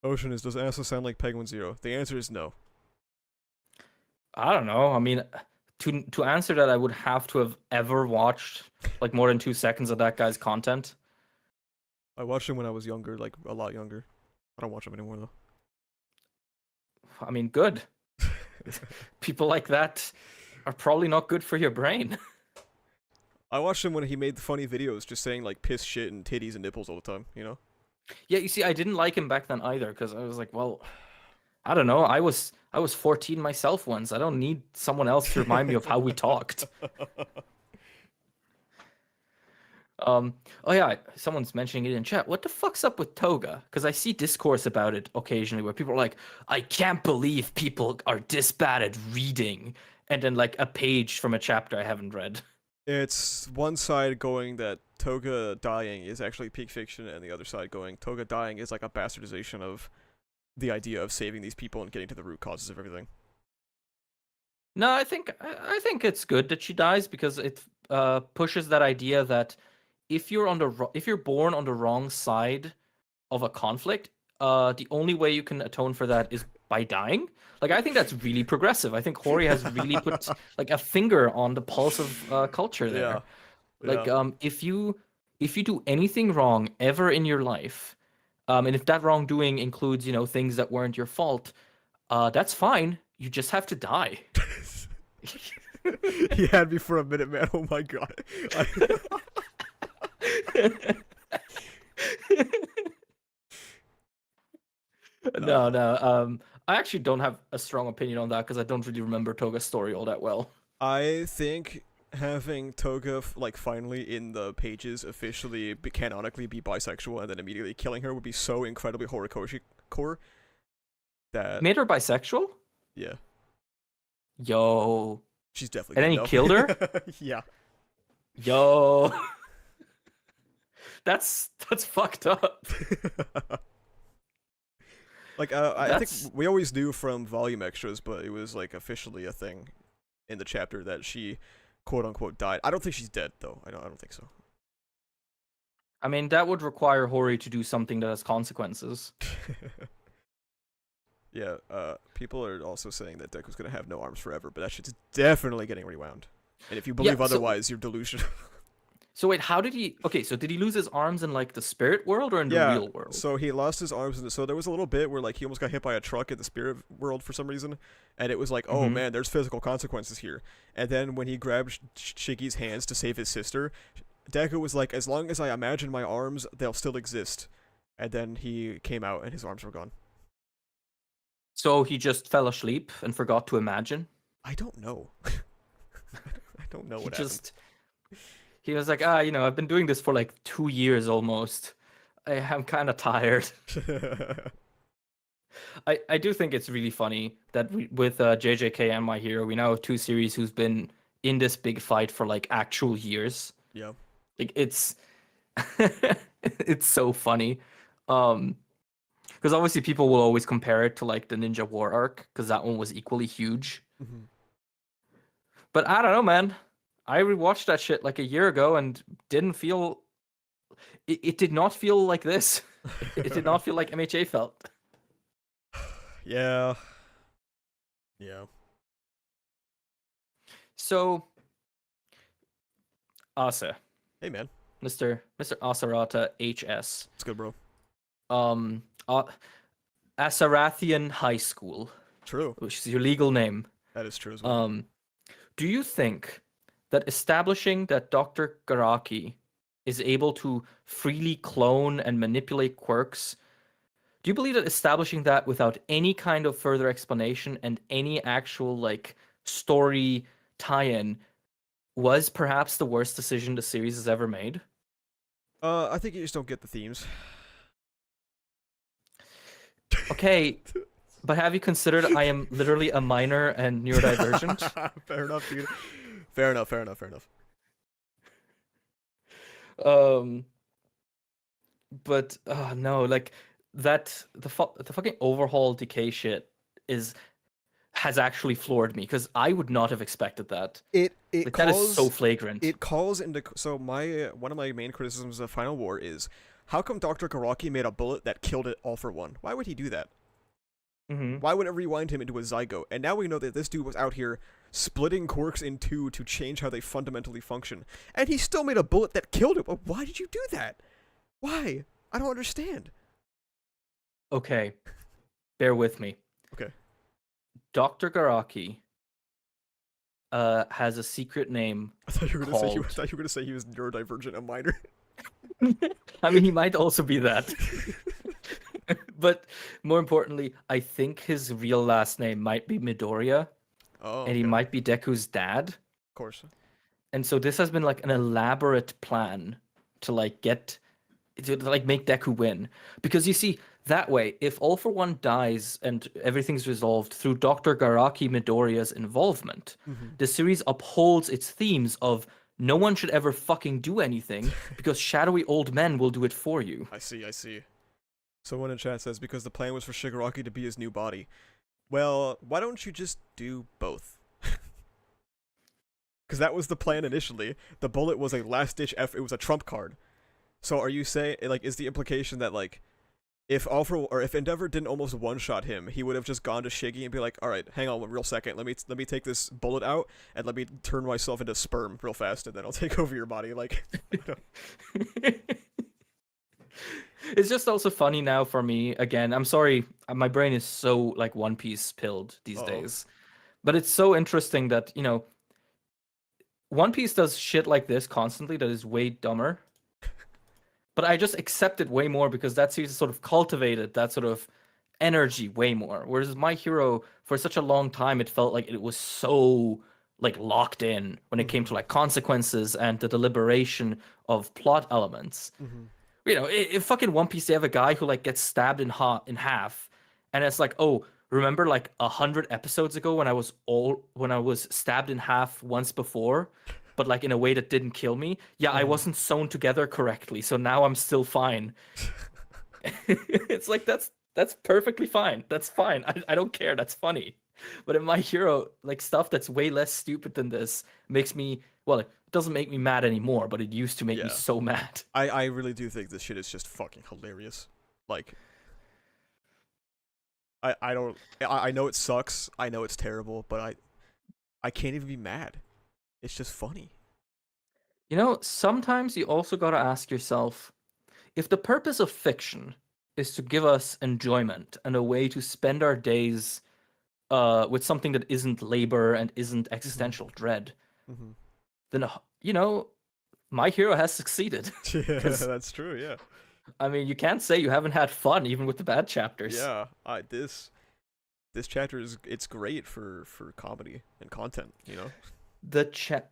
Ocean does Asa sound like Penguin Zero? The answer is no. I don't know. I mean, to answer that, I would have to have ever watched like more than 2 seconds of that guy's content. I watched him when I was younger, like a lot younger. I don't watch him anymore though. I mean, good. People like that are probably not good for your brain. I watched him when he made the funny videos, just saying like piss, shit, and titties and nipples all the time. You know? Yeah, you see, I didn't like him back then either because I was like, well, I don't know. I was 14 myself once. I don't need someone else to remind me of how we talked. Oh yeah, someone's mentioning it in chat. What the fuck's up with Toga? Because I see discourse about it occasionally where people are like, I can't believe people are this bad at reading. And then like a page from a chapter I haven't read. It's one side going that Toga dying is actually peak fiction, and the other side going Toga dying is like a bastardization of the idea of saving these people and getting to the root causes of everything. No, I think it's good that she dies because it pushes that idea that if you're born on the wrong side of a conflict, the only way you can atone for that is by dying. Like I think that's really progressive. I think Hori has really put like a finger on the pulse of culture there. Yeah. Like if you do anything wrong ever in your life, and if that wrongdoing includes things that weren't your fault, that's fine. You just have to die. He had me for a minute, man. Oh my god. No. I actually don't have a strong opinion on that because I don't really remember Toga's story all that well. I think having Toga like finally in the pages officially canonically be bisexual and then immediately killing her would be so incredibly Horikoshi core that Made her bisexual? yeah, Yo. she's definitely And then he gay, killed her? though. Yeah. Yo. That's fucked up. Like I That's think we always knew from volume extras, but it was like officially a thing in the chapter that she quote unquote died. I don't think she's dead though. I don't think so. I mean, that would require Hori to do something that has consequences. Yeah, people are also saying that Deku's gonna have no arms forever, but that shit's definitely getting rewound. And if you believe so- otherwise, you're delusional. So wait, how did he? Okay, so did he lose his arms in like the spirit world or in the Yeah, real world? so he lost his arms, so there was a little bit where like he almost got hit by a truck in the spirit world for some reason, and it was like, oh Mhm. man, there's physical consequences here. And then when he grabbed Shiggy's hands to save his sister, Deku was like, as long as I imagine my arms, they'll still exist. And then he came out and his arms were gone. So he just fell asleep and forgot to imagine. I don't know. I don't know what happened. He was like, I've been doing this for like 2 years almost. I'm kind of tired. I do think it's really funny that with JJK and My Hero, we now have 2 series who's been in this big fight for like actual years. Yeah. Like it's it's so funny. Because obviously people will always compare it to like the Ninja War arc, because that one was equally huge. Mm-hmm. But I don't know, man. I rewatched that shit like a year ago and didn't feel. It did not feel like this. It did not feel like MHA felt. Yeah. Yeah. So, Asa, Hey man, Mr. Asarata HS. it's good, bro. Asarathian High School, True. which is your legal name. That is true as well. Do you think that establishing that Dr. Garaki is able to freely clone and manipulate quirks, do you believe that establishing that without any kind of further explanation and any actual like story tie-in was perhaps the worst decision the series has ever made? I think you just don't get the themes. Okay, but have you considered I am literally a minor and neurodivergent? Fair enough, dude. Fair enough. But no, like that the fucking overhaul decay shit has actually floored me, because I would not have expected that. It Like, calls, that is so flagrant. It calls into one of my main criticisms of Final War is how come Dr. Garaki made a bullet that killed it all for one? Why would he do that? Mm-hmm. Why would it rewind him into a zygote? And now we know that this dude was out here splitting quirks in two to change how they fundamentally function, and he still made a bullet that killed it. But why did you do that? Why? I don't understand. Okay, bear with me. Okay. Dr. Garaki has a secret name. I thought you were gonna Called- say he was neurodivergent, a minor. I mean, he might also be that. But more importantly, I think his real last name might be Midoriya, Oh, and he okay. might be Deku's dad. Of course. And so this has been like an elaborate plan to like make Deku win. Because you see, that way, if All for One dies and everything's resolved through Dr. Garaki Midoriya's involvement, the series upholds its themes of no one should ever fucking do anything because shadowy old men will do it for you. I see. Someone in chat says because the plan was for Shigaraki to be his new body. Well, why don't you just do both? Because that was the plan initially. The bullet was a last-ditch effort. It was a trump card. So are you saying, like, is the implication that, like, if Endeavor didn't almost one-shot him, he would have just gone to Shiggy and be like, all right, hang on one real second. Let me take this bullet out and let me turn myself into sperm real fast, and then I'll take over your body. Like, It's just also funny now for me. Again, I'm sorry, my brain is so like One Piece pilled these days. But it's so interesting that, One Piece does shit like this constantly that is way dumber. But I just accept it way more because that series sort of cultivated that sort of energy way more. Whereas My Hero, for such a long time, it felt like it was so like locked in when it came to Mhm. like consequences and the deliberation of plot elements. Mhm. You know, if fucking One Piece they have a guy who like gets stabbed in half, and it's like, oh, remember like 100 episodes ago when I was stabbed in half once before, but like in a way that didn't kill me. Yeah, I Uh-huh. wasn't sewn together correctly, so now I'm still fine. It's like that's perfectly fine. That's fine. I don't care. That's funny. But in My Hero, like stuff that's way less stupid than this makes me, well, it doesn't make me mad anymore, but it used to make me Yeah. so mad. I really do think this shit is just fucking hilarious. Like I don't I know it sucks. I know it's terrible, but I can't even be mad. It's just funny. You know, sometimes you also got to ask yourself if the purpose of fiction is to give us enjoyment and a way to spend our days with something that isn't labor and isn't Mhm. existential dread, Mhm. then, you know, My Hero has succeeded. Yeah, Because, that's true. Yeah. I mean, you can't say you haven't had fun even with the bad chapters. Yeah. I this chapter is it's great for comedy and content, you know?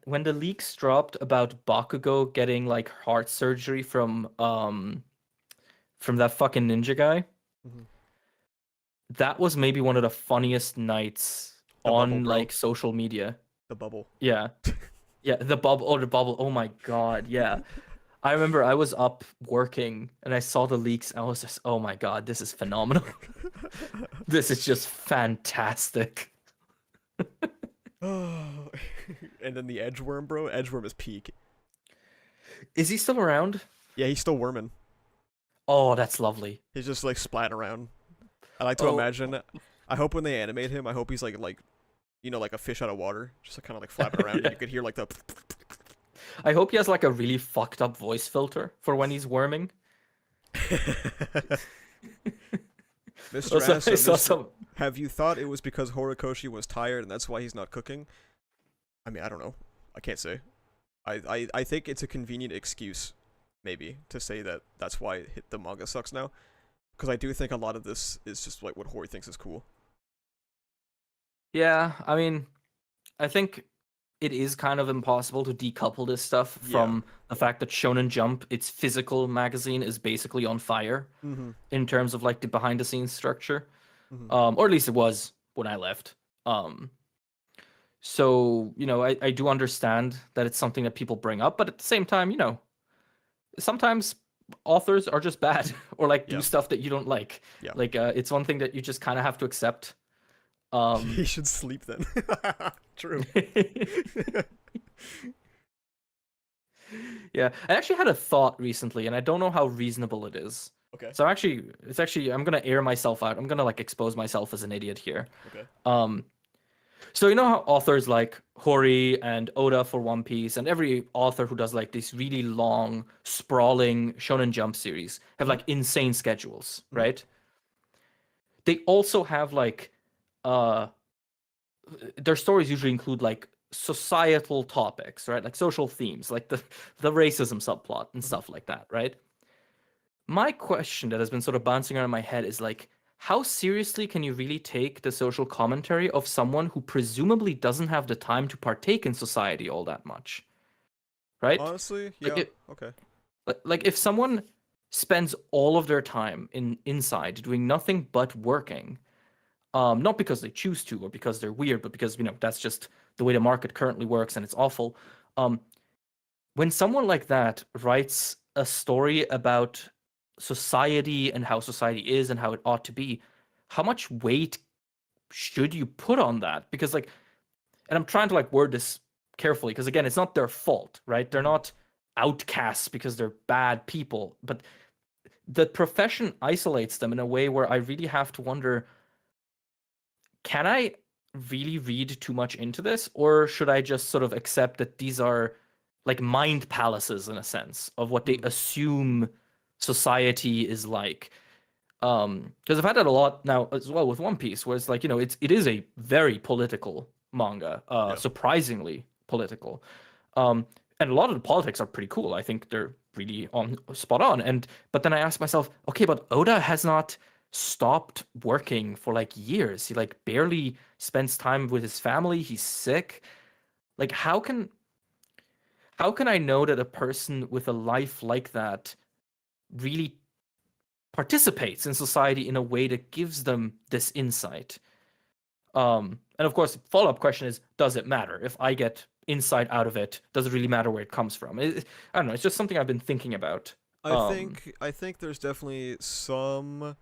When the leaks dropped about Bakugo getting like heart surgery from that fucking ninja guy, Mhm. that was maybe one of the funniest nights The bubble, on bro. like social media. The bubble. Yeah. Yeah, the bubble. Oh my God, yeah. I remember I was up working and I saw the leaks. I was just, oh my God, this is phenomenal. This is just fantastic. Oh, and then the edgeworm, bro. Edgeworm is peak. Is he still around? Yeah, he's still worming. Oh, that's lovely. He's just like splatting around. I like to Oh, imagine. I hope when they animate him, I hope he's like you know like a fish out of water, just like, kind of like flapping around, and yeah. you could hear like the. I hope he has like a really fucked up voice filter for when he's worming. Mr. Also, I Asa, saw Mr. some. Have you thought it was because Horikoshi was tired and that's why he's not cooking? I mean, I don't know. I can't say. I think it's a convenient excuse, maybe, to say that that's why the manga sucks now. Because I do think a lot of this is just like what Hori thinks is cool. Yeah, I mean, I think it is kind of impossible to decouple this stuff Yeah. from the fact that Shonen Jump, its physical magazine, is basically on fire Mm-hmm. in terms of like the behind the scenes structure. Mm-hmm. Or at least it was when I left. Um, so, you know, I do understand that it's something that people bring up, but at the same time, you know, sometimes authors are just bad or like do Yeah. stuff that you don't like. Yeah. Like, it's one thing that you just kind of have to accept. He Um, should sleep then. True. Yeah, I actually had a thought recently, and I don't know how reasonable it is. Okay. So I'm gonna air myself out. I'm gonna like expose myself as an idiot here. Okay. Um, so you know how authors like Hori and Oda for One Piece, and every author who does like these really long, sprawling Shonen Jump series have Mm-hmm. like insane schedules, Mm-hmm. right? They also have like, uh, their stories usually include like societal topics, right? Like social themes, like the racism subplot and Mm-hmm. stuff like that, right? My question that has been sort of bouncing around in my head is like, how seriously can you really take the social commentary of someone who presumably doesn't have the time to partake in society all that much, right? Honestly, Like yeah. it, Okay. like if someone spends all of their time inside doing nothing but working, not because they choose to or because they're weird, but because, you know, that's just the way the market currently works and it's awful. Um, when someone like that writes a story about society and how society is and how it ought to be, how much weight should you put on that? Because like, and I'm trying to like word this carefully because again, it's not their fault, right? They're Mm-hmm. not outcasts because they're bad people, but the profession isolates them in a way where I really have to wonder, can I really read too much into this, or should I just sort of accept that these are like mind palaces in a sense of what they Mm-hmm. assume society is like? Because I've had that a lot now as well with One Piece, where it's like, you know, it is a very political manga, Yeah. surprisingly political. Um, and a lot of the politics are pretty cool. I think they're really on spot on. But then I ask myself, okay, but Oda has not stopped working for like years. He like barely spends time with his family. He's sick. Like how can I know that a person with a life like that really participates in society in a way that gives them this insight? And of course, follow-up question is, does it matter? If I get insight out of it, does it really matter where it comes from? I don't know. It's just something I've been thinking about. I think there's definitely some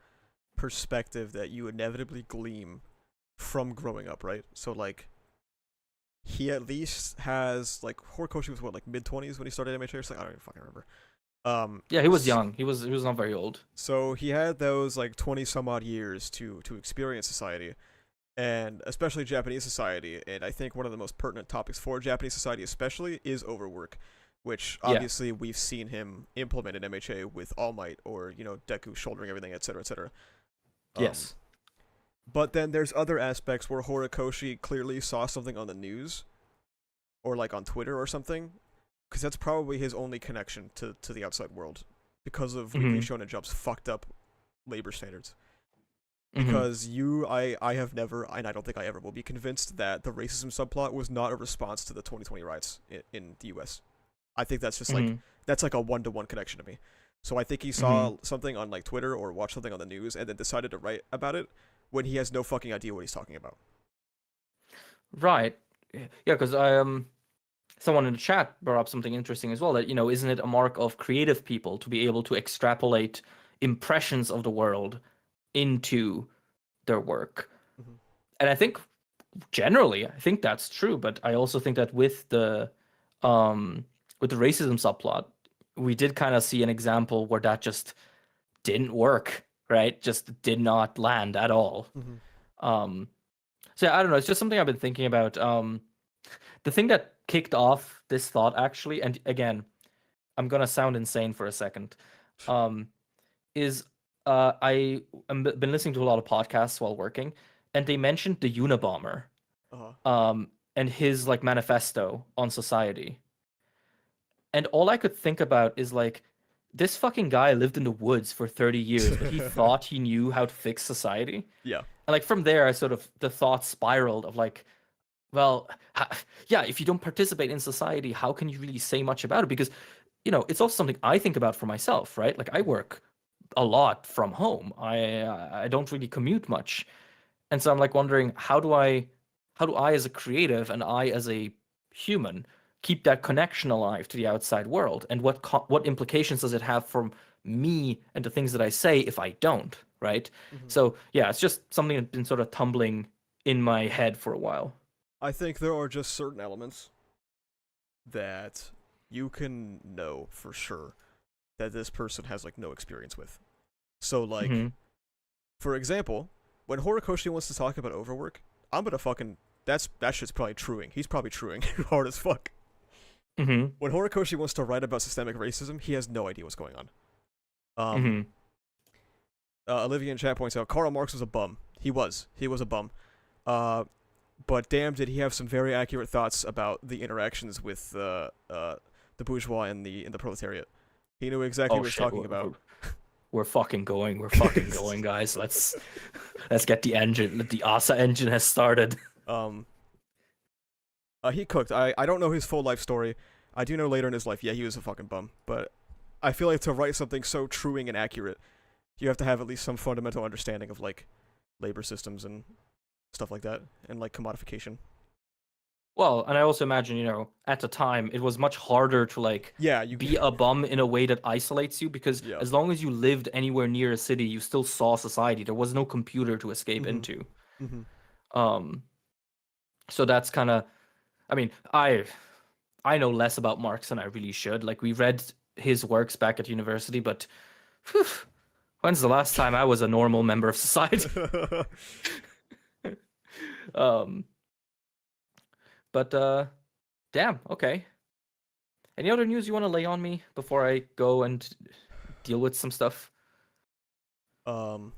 perspective that you inevitably glean from growing up, right? So like he at least has like Horikoshi was what, like mid-20s when he started MHA or something? I don't even fucking remember. Yeah, he was young. He was not very old. So he had those like 20 some odd years to experience society, and especially Japanese society. And I think one of the most pertinent topics for Japanese society, especially, is overwork, which Yeah. obviously we've seen him implement in MHA with All Might, or Deku shouldering everything, etc., etc. Yes. But then there's other aspects where Horikoshi clearly saw something on the news, or like on Twitter or something, because that's probably his only connection to the outside world, because of Weekly Shonen Jump's fucked up labor standards. Because I have never, and I don't think I ever will be convinced that the racism subplot was not a response to the 2020 riots in the U.S. I think that's just like that's like a one-to-one connection to me. So I think he saw something on like Twitter or watched something on the news and then decided to write about it when he has no fucking idea what he's talking about. Right. Yeah, because someone in the chat brought up something interesting as well, that, isn't it a mark of creative people to be able to extrapolate impressions of the world into their work? And I think generally, I think that's true, but I also think that with the racism subplot, we did kind of see an example where that just didn't work, right? Just did not land at all. So yeah, I don't know. It's just something I've been thinking about. The thing that kicked off this thought, actually, and again, I'm gonna sound insane for a second, is I have been listening to a lot of podcasts while working, and they mentioned the Unabomber, and his like manifesto on society. And all I could think about is like, this fucking guy lived in the woods for 30 years, but he thought he knew how to fix society. Yeah. And like from there, the thought spiraled of like, well, yeah, if you don't participate in society, how can you really say much about it? Because, it's also something I think about for myself, right? Like I work a lot from home. I don't really commute much. And so I'm like wondering, how do I as a creative and I as a human keep that connection alive to the outside world? And what implications does it have for me and the things that I say if I don't, right? So yeah, it's just something that's been sort of tumbling in my head for a while. I think there are just certain elements that you can know for sure that this person has like no experience with. So like, for example, when Horikoshi wants to talk about overwork, I'm gonna fucking that shit's probably truing. He's probably truing hard as fuck. When Horikoshi wants to write about systemic racism, he has no idea what's going on. Olivia in chat points out Karl Marx was a bum. He was a bum. But damn, did he have some very accurate thoughts about the interactions with the bourgeois and the proletariat. He knew exactly what he was talking about. We're fucking going. We're fucking going, guys. Let's get the engine. The ASA engine has started. He cooked. I don't know his full life story. I do know later in his life, yeah, he was a fucking bum. But I feel like to write something so truing and accurate, you have to have at least some fundamental understanding of like labor systems and stuff like that, and like commodification. Well, and I also imagine, at the time, it was much harder to like be a bum in a way that isolates you, because as long as you lived anywhere near a city, you still saw society. There was no computer to escape into. So that's kind of, I mean, I know less about Marx than I really should. Like, we read his works back at university, but when's the last time I was a normal member of society? But damn, okay. Any other news you want to lay on me before I go and deal with some stuff? The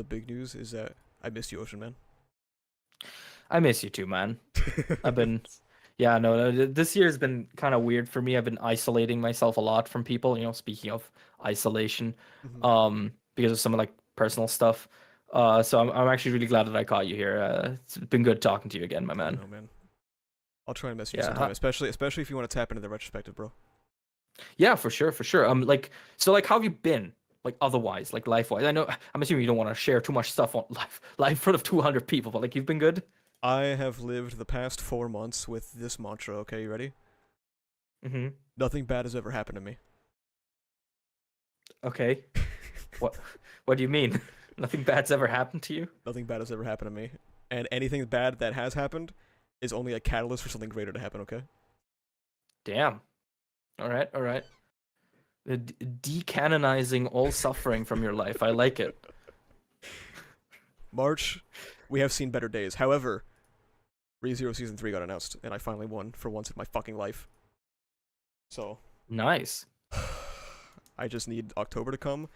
big news is that I missed you, Ocean Man. I miss you too, man. This year has been kind of weird for me. I've been isolating myself a lot from people, speaking of isolation, because of some like personal stuff. So I'm actually really glad that I caught you here. It's been good talking to you again, my man. No, man. I'll try and message you Yeah. sometime, especially if you want to tap into the retrospective, bro. Yeah, for sure, for sure. Like, so, like, how have you been? Like, otherwise, like, life-wise. I know, I'm assuming you don't want to share too much stuff on live in front of 200 people, but like, you've been good. I have lived the past 4 months with this mantra. Okay, you ready? Mm-hmm. Nothing bad has ever happened to me. Okay. What? What do you mean? Nothing bad's ever happened to you? Nothing bad has ever happened to me, and anything bad that has happened is only a catalyst for something greater to happen. Okay. Damn. All right, all right. Decanonizing all suffering from your life. I like it. March, we have seen better days. However, ReZero Season 3 got announced, and I finally won for once in my fucking life. So, Nice. I just need October to come,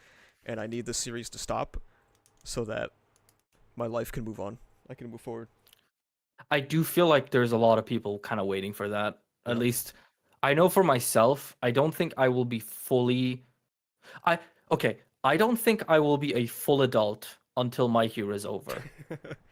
and I need the series to stop so that my life can move on. I can move forward. I do feel like there's a lot of people kind of waiting for that. At Yeah. least I know for myself, I don't think I will be fully I okay, I don't think I will be a full adult until My Hero is over.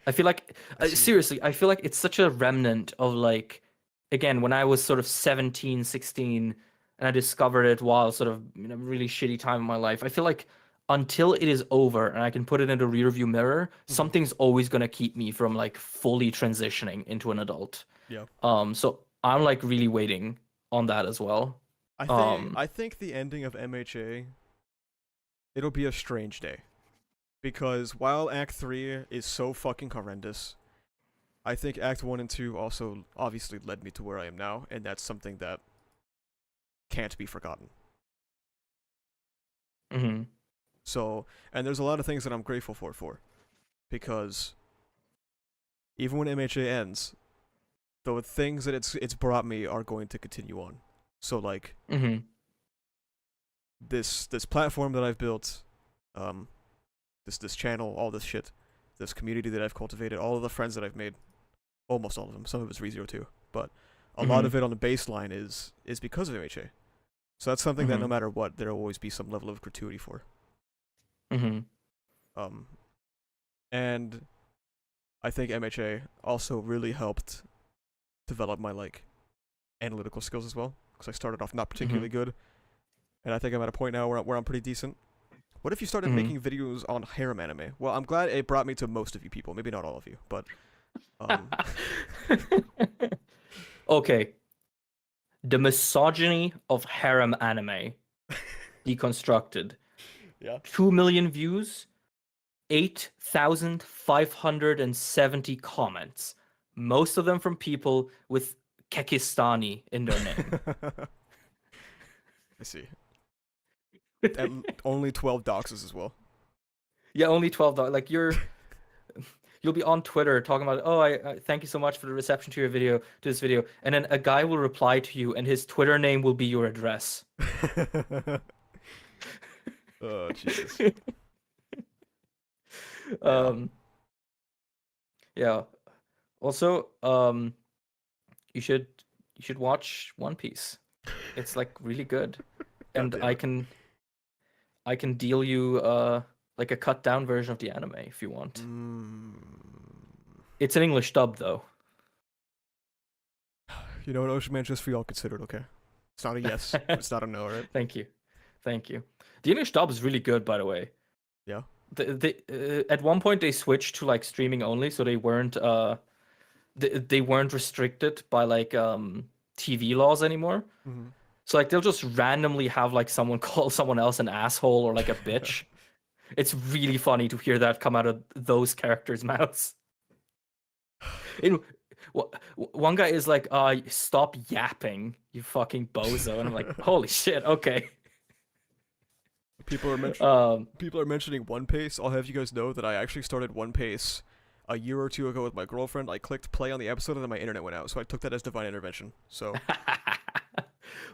I feel like I see. seriously, I feel like it's such a remnant of like again, when I was sort of 17, 16 and I discovered it while sort of in a really shitty time in my life. I feel like until it is over and I can put it in the rear view mirror, something's always gonna keep me from like fully transitioning into an adult. Yeah. So I'm like really waiting on that as well. I think the ending of MHA, it'll be a strange day. Because while Act 3 is so fucking horrendous, I think Act 1 and 2 also obviously led me to where I am now, and that's something that can't be forgotten. Mm-hmm. So, and there's a lot of things that I'm grateful for. Because even when MHA ends, the things that it's brought me are going to continue on. So like Mm-hmm. this platform that I've built, this channel, all this shit, this community that I've cultivated, all of the friends that I've made, almost all of them. Some of it's ReZero too, but a lot of it on the baseline is because of MHA. So that's something that no matter what, there'll always be some level of gratuity for. Mm-hmm. And I think MHA also really helped develop my like analytical skills as well, because I started off not particularly good, and I think I'm at a point now where I'm pretty decent. What if you started making videos on harem anime? Well, I'm glad it brought me to most of you people. Maybe not all of you, but Okay. The misogyny of harem anime deconstructed. yeah. 2 million views, 8,570 comments. Most of them from people with Kekistani in their name. I see. And only 12 doxes as well. Yeah, only 12. Like you'll be on Twitter talking about, oh, I thank you so much for the reception to this video, and then a guy will reply to you, and his Twitter name will be your address. Oh Jesus. Yeah. Also, you should watch One Piece. It's like really good, and I can deal you like a cut down version of the anime if you want. It's an English dub though. You know what, Ocean Man, just for y'all consider it, okay? It's not a yes. It's not a no, right? Thank you. The English dub is really good, by the way. Yeah. At one point they switched to like streaming only, so they weren't restricted by like TV laws anymore. So like they'll just randomly have like someone call someone else an asshole or like a bitch. It's really funny to hear that come out of those characters' mouths. One guy is like, stop yapping, you fucking bozo. And I'm like, holy shit, okay. People are mentioning One Piece. I'll have you guys know that I actually started One Piece a year or two ago with my girlfriend. I clicked play on the episode and then my internet went out, so I took that as divine intervention. So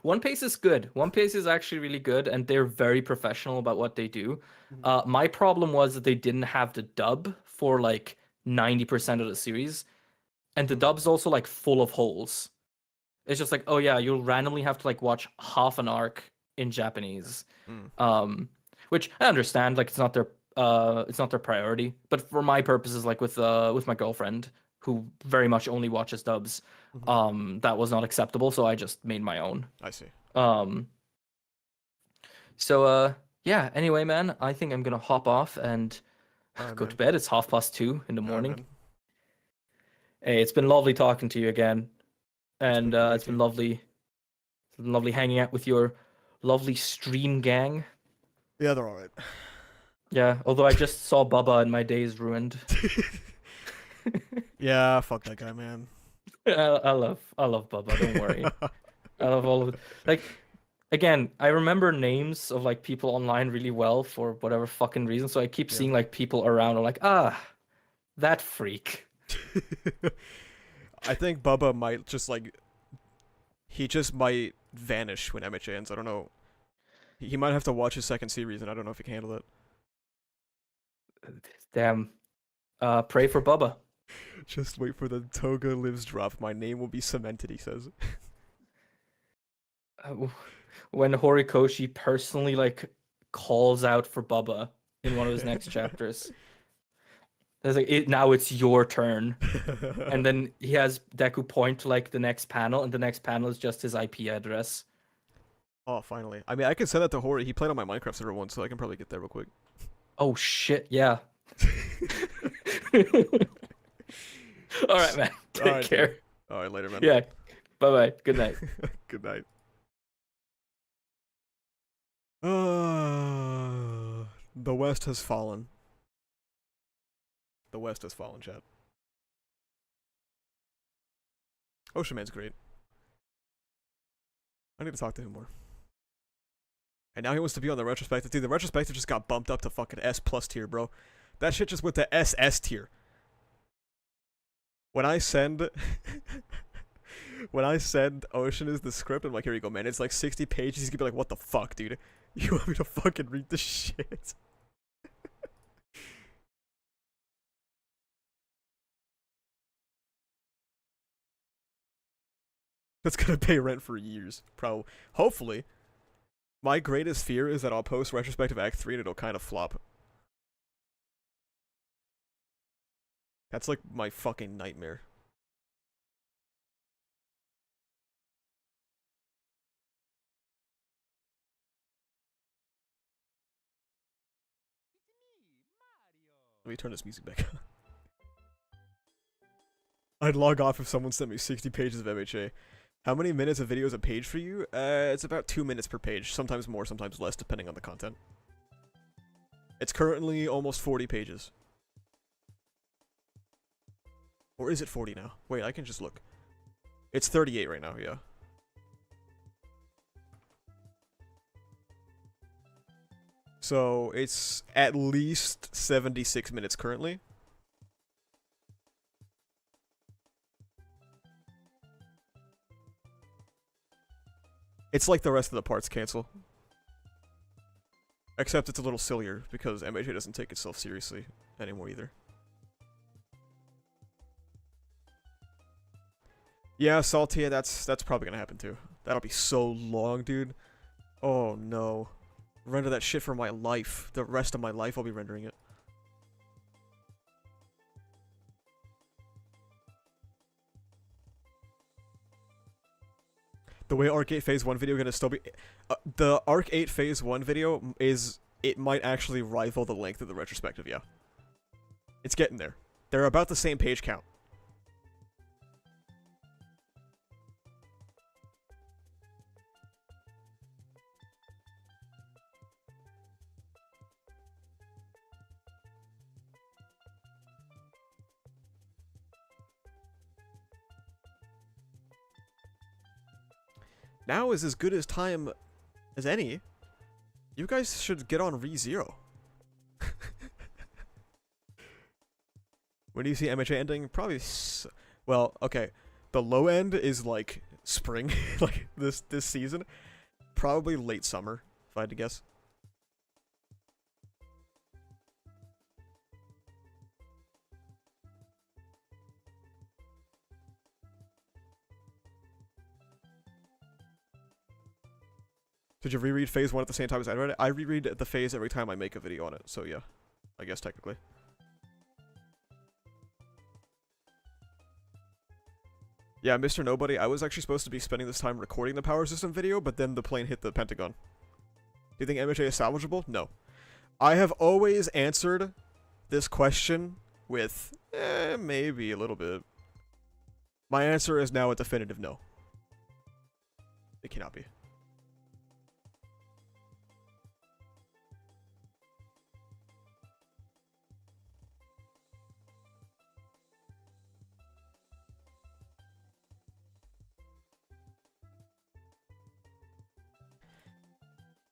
One Piece is good. One Piece is actually really good, and they're very professional about what they do. My problem was that they didn't have the dub for like 90% of the series, and the dub's also like full of holes. It's just like, oh yeah, you'll randomly have to like watch half an arc in Japanese, which I understand. Like it's not their priority, but for my purposes, like with my girlfriend, who very much only watches dubs, that was not acceptable, so I just made my own. I see. Yeah, anyway, man, I think I'm gonna hop off and Alright, go man. to bed. It's 2:30 in the Alright, morning. man. Hey, it's been lovely talking to you again, and great it's been too. lovely hanging out with your lovely stream gang. Yeah, they're alright. Yeah, although I just saw Bubba and my day is ruined. Yeah, fuck that guy, man. I love Bubba. Don't worry. I love all of it. Like, again, I remember names of like people online really well for whatever fucking reason. So I keep Yeah. seeing like people around. I'm like, that freak. I think Bubba might just like he just might vanish when MHA ends. I don't know. He might have to watch his second series, and I don't know if he can handle it. Damn. Pray for Bubba. Just wait for the Toga Lives drop. My name will be cemented, he says. When Horikoshi personally like calls out for Bubba in one of his next chapters. It's like now it's your turn. And then he has Deku point to like the next panel, and the next panel is just his IP address. Oh, finally. I mean, I can send that to Hori. He played on my Minecraft server once, so I can probably get there real quick. Oh shit, yeah. All right, man. Take care. All right, later, man. Yeah. Bye-bye. Good night. Good night. The West has fallen. The West has fallen, chat. Ocean Man's great. I need to talk to him more. And now he wants to be on the retrospective. Dude, the retrospective just got bumped up to fucking S+ tier, bro. That shit just went to SS tier. When I send when I send Ocean as the script, I'm like, here you go, man. It's like 60 pages. He's gonna be like, what the fuck, dude? You want me to fucking read this shit? That's gonna pay rent for years, probably. Hopefully. My greatest fear is that I'll post Retrospective Act 3 and it'll kind of flop. That's like my fucking nightmare. Let me turn this music back on. I'd log off if someone sent me 60 pages of MHA. How many minutes of video is a page for you? It's about 2 minutes per page. Sometimes more, sometimes less, depending on the content. It's currently almost 40 pages. Or is it 40 now? Wait, I can just look. It's 38 right now, yeah. So, it's at least 76 minutes currently. It's like the rest of the parts cancel. Except it's a little sillier, because MHA doesn't take itself seriously anymore either. Yeah, Saltia, that's probably gonna happen too. That'll be so long, dude. Oh no. Render that shit for my life. The rest of my life I'll be rendering it. The way Arc 8 Phase 1 video gonna still be... the Arc 8 Phase 1 video is... It might actually rival the length of the retrospective, yeah. It's getting there. They're about the same page count. Now is as good as time as any. You guys should get on ReZero. When do you see MHA ending? Probably well, okay. The low end is like spring, like this season. Probably late summer, if I had to guess. Did you reread Phase 1 at the same time as I read it? I reread the Phase every time I make a video on it, so yeah. I guess technically. Yeah, Mr. Nobody, I was actually supposed to be spending this time recording the power system video, but then the plane hit the Pentagon. Do you think MHA is salvageable? No. I have always answered this question with, maybe a little bit. My answer is now a definitive no. It cannot be.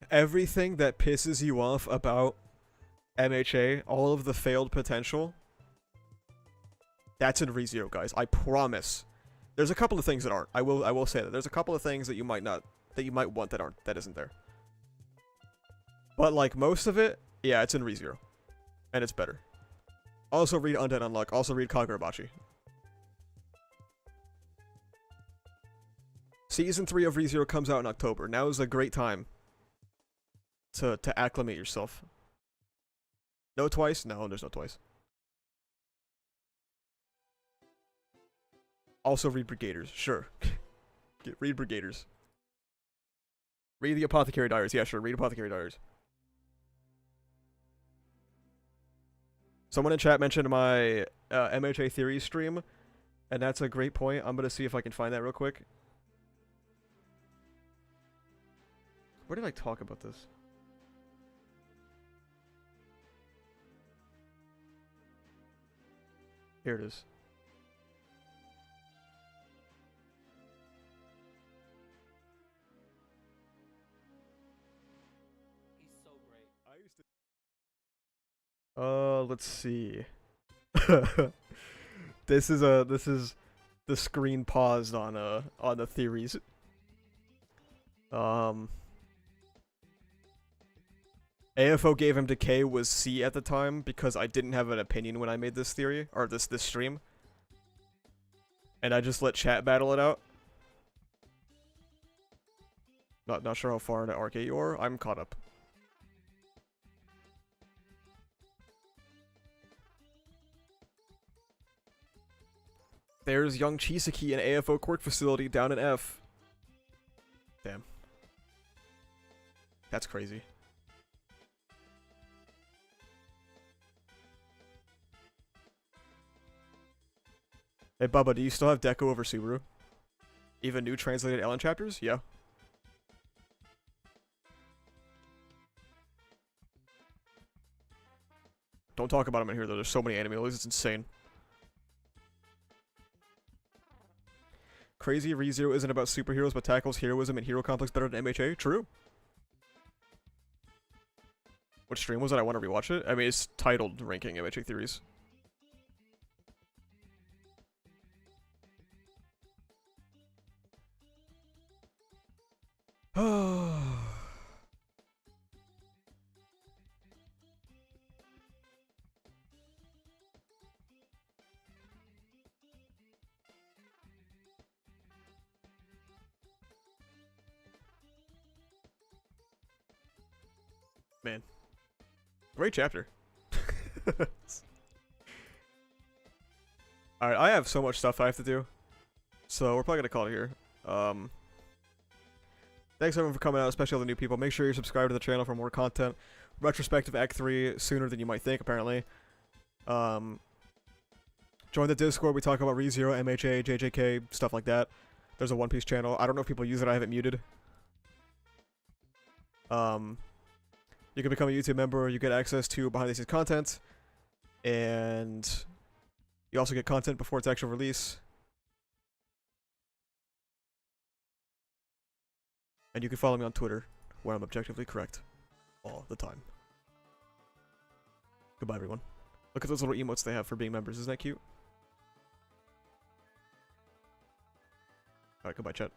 Everything that pisses you off about MHA, all of the failed potential, that's in ReZero, guys. I promise. There's a couple of things that aren't. I will say that. There's a couple of things that you might want that isn't there. But like most of it, yeah, it's in ReZero. And it's better. Also read Undead Unluck. Also read Kagurabachi. Season 3 of ReZero comes out in October. Now is a great time to acclimate yourself. No twice? No, there's no twice. Also read Brigaders. Sure. Read Brigaders. Read the Apothecary Diaries. Yeah, sure. Read Apothecary Diaries. Someone in chat mentioned my MHA Theories stream, and that's a great point. I'm going to see if I can find that real quick. Where did I talk about this? Here it is. He's so great. Let's see. This is the screen paused on the theories. AFO gave him decay was C at the time because I didn't have an opinion when I made this theory or this stream. And I just let chat battle it out. Not sure how far into Arc 8 you are. I'm caught up. There's young Chisaki in AFO Quirk facility down in F. Damn. That's crazy. Hey Bubba, do you still have Deco over Subaru? Even new translated Ellen chapters? Yeah. Don't talk about them in here though, there's so many anime, it's insane. Crazy ReZero isn't about superheroes but tackles heroism and hero complex better than MHA? True. What stream was it? I want to rewatch it. I mean, it's titled Ranking MHA Theories. Man. Great chapter. Alright, I have so much stuff I have to do. So we're probably gonna call it here. Thanks everyone for coming out, especially all the new people. Make sure you're subscribed to the channel for more content. Retrospective Act 3 sooner than you might think, apparently. Join the Discord, we talk about ReZero, MHA, JJK, stuff like that. There's a One Piece channel. I don't know if people use it, I have it muted. You can become a YouTube member, you get access to behind the scenes content, and you also get content before its actual release. And you can follow me on Twitter, where I'm objectively correct all the time. Goodbye, everyone. Look at those little emotes they have for being members. Isn't that cute? Alright, goodbye, chat.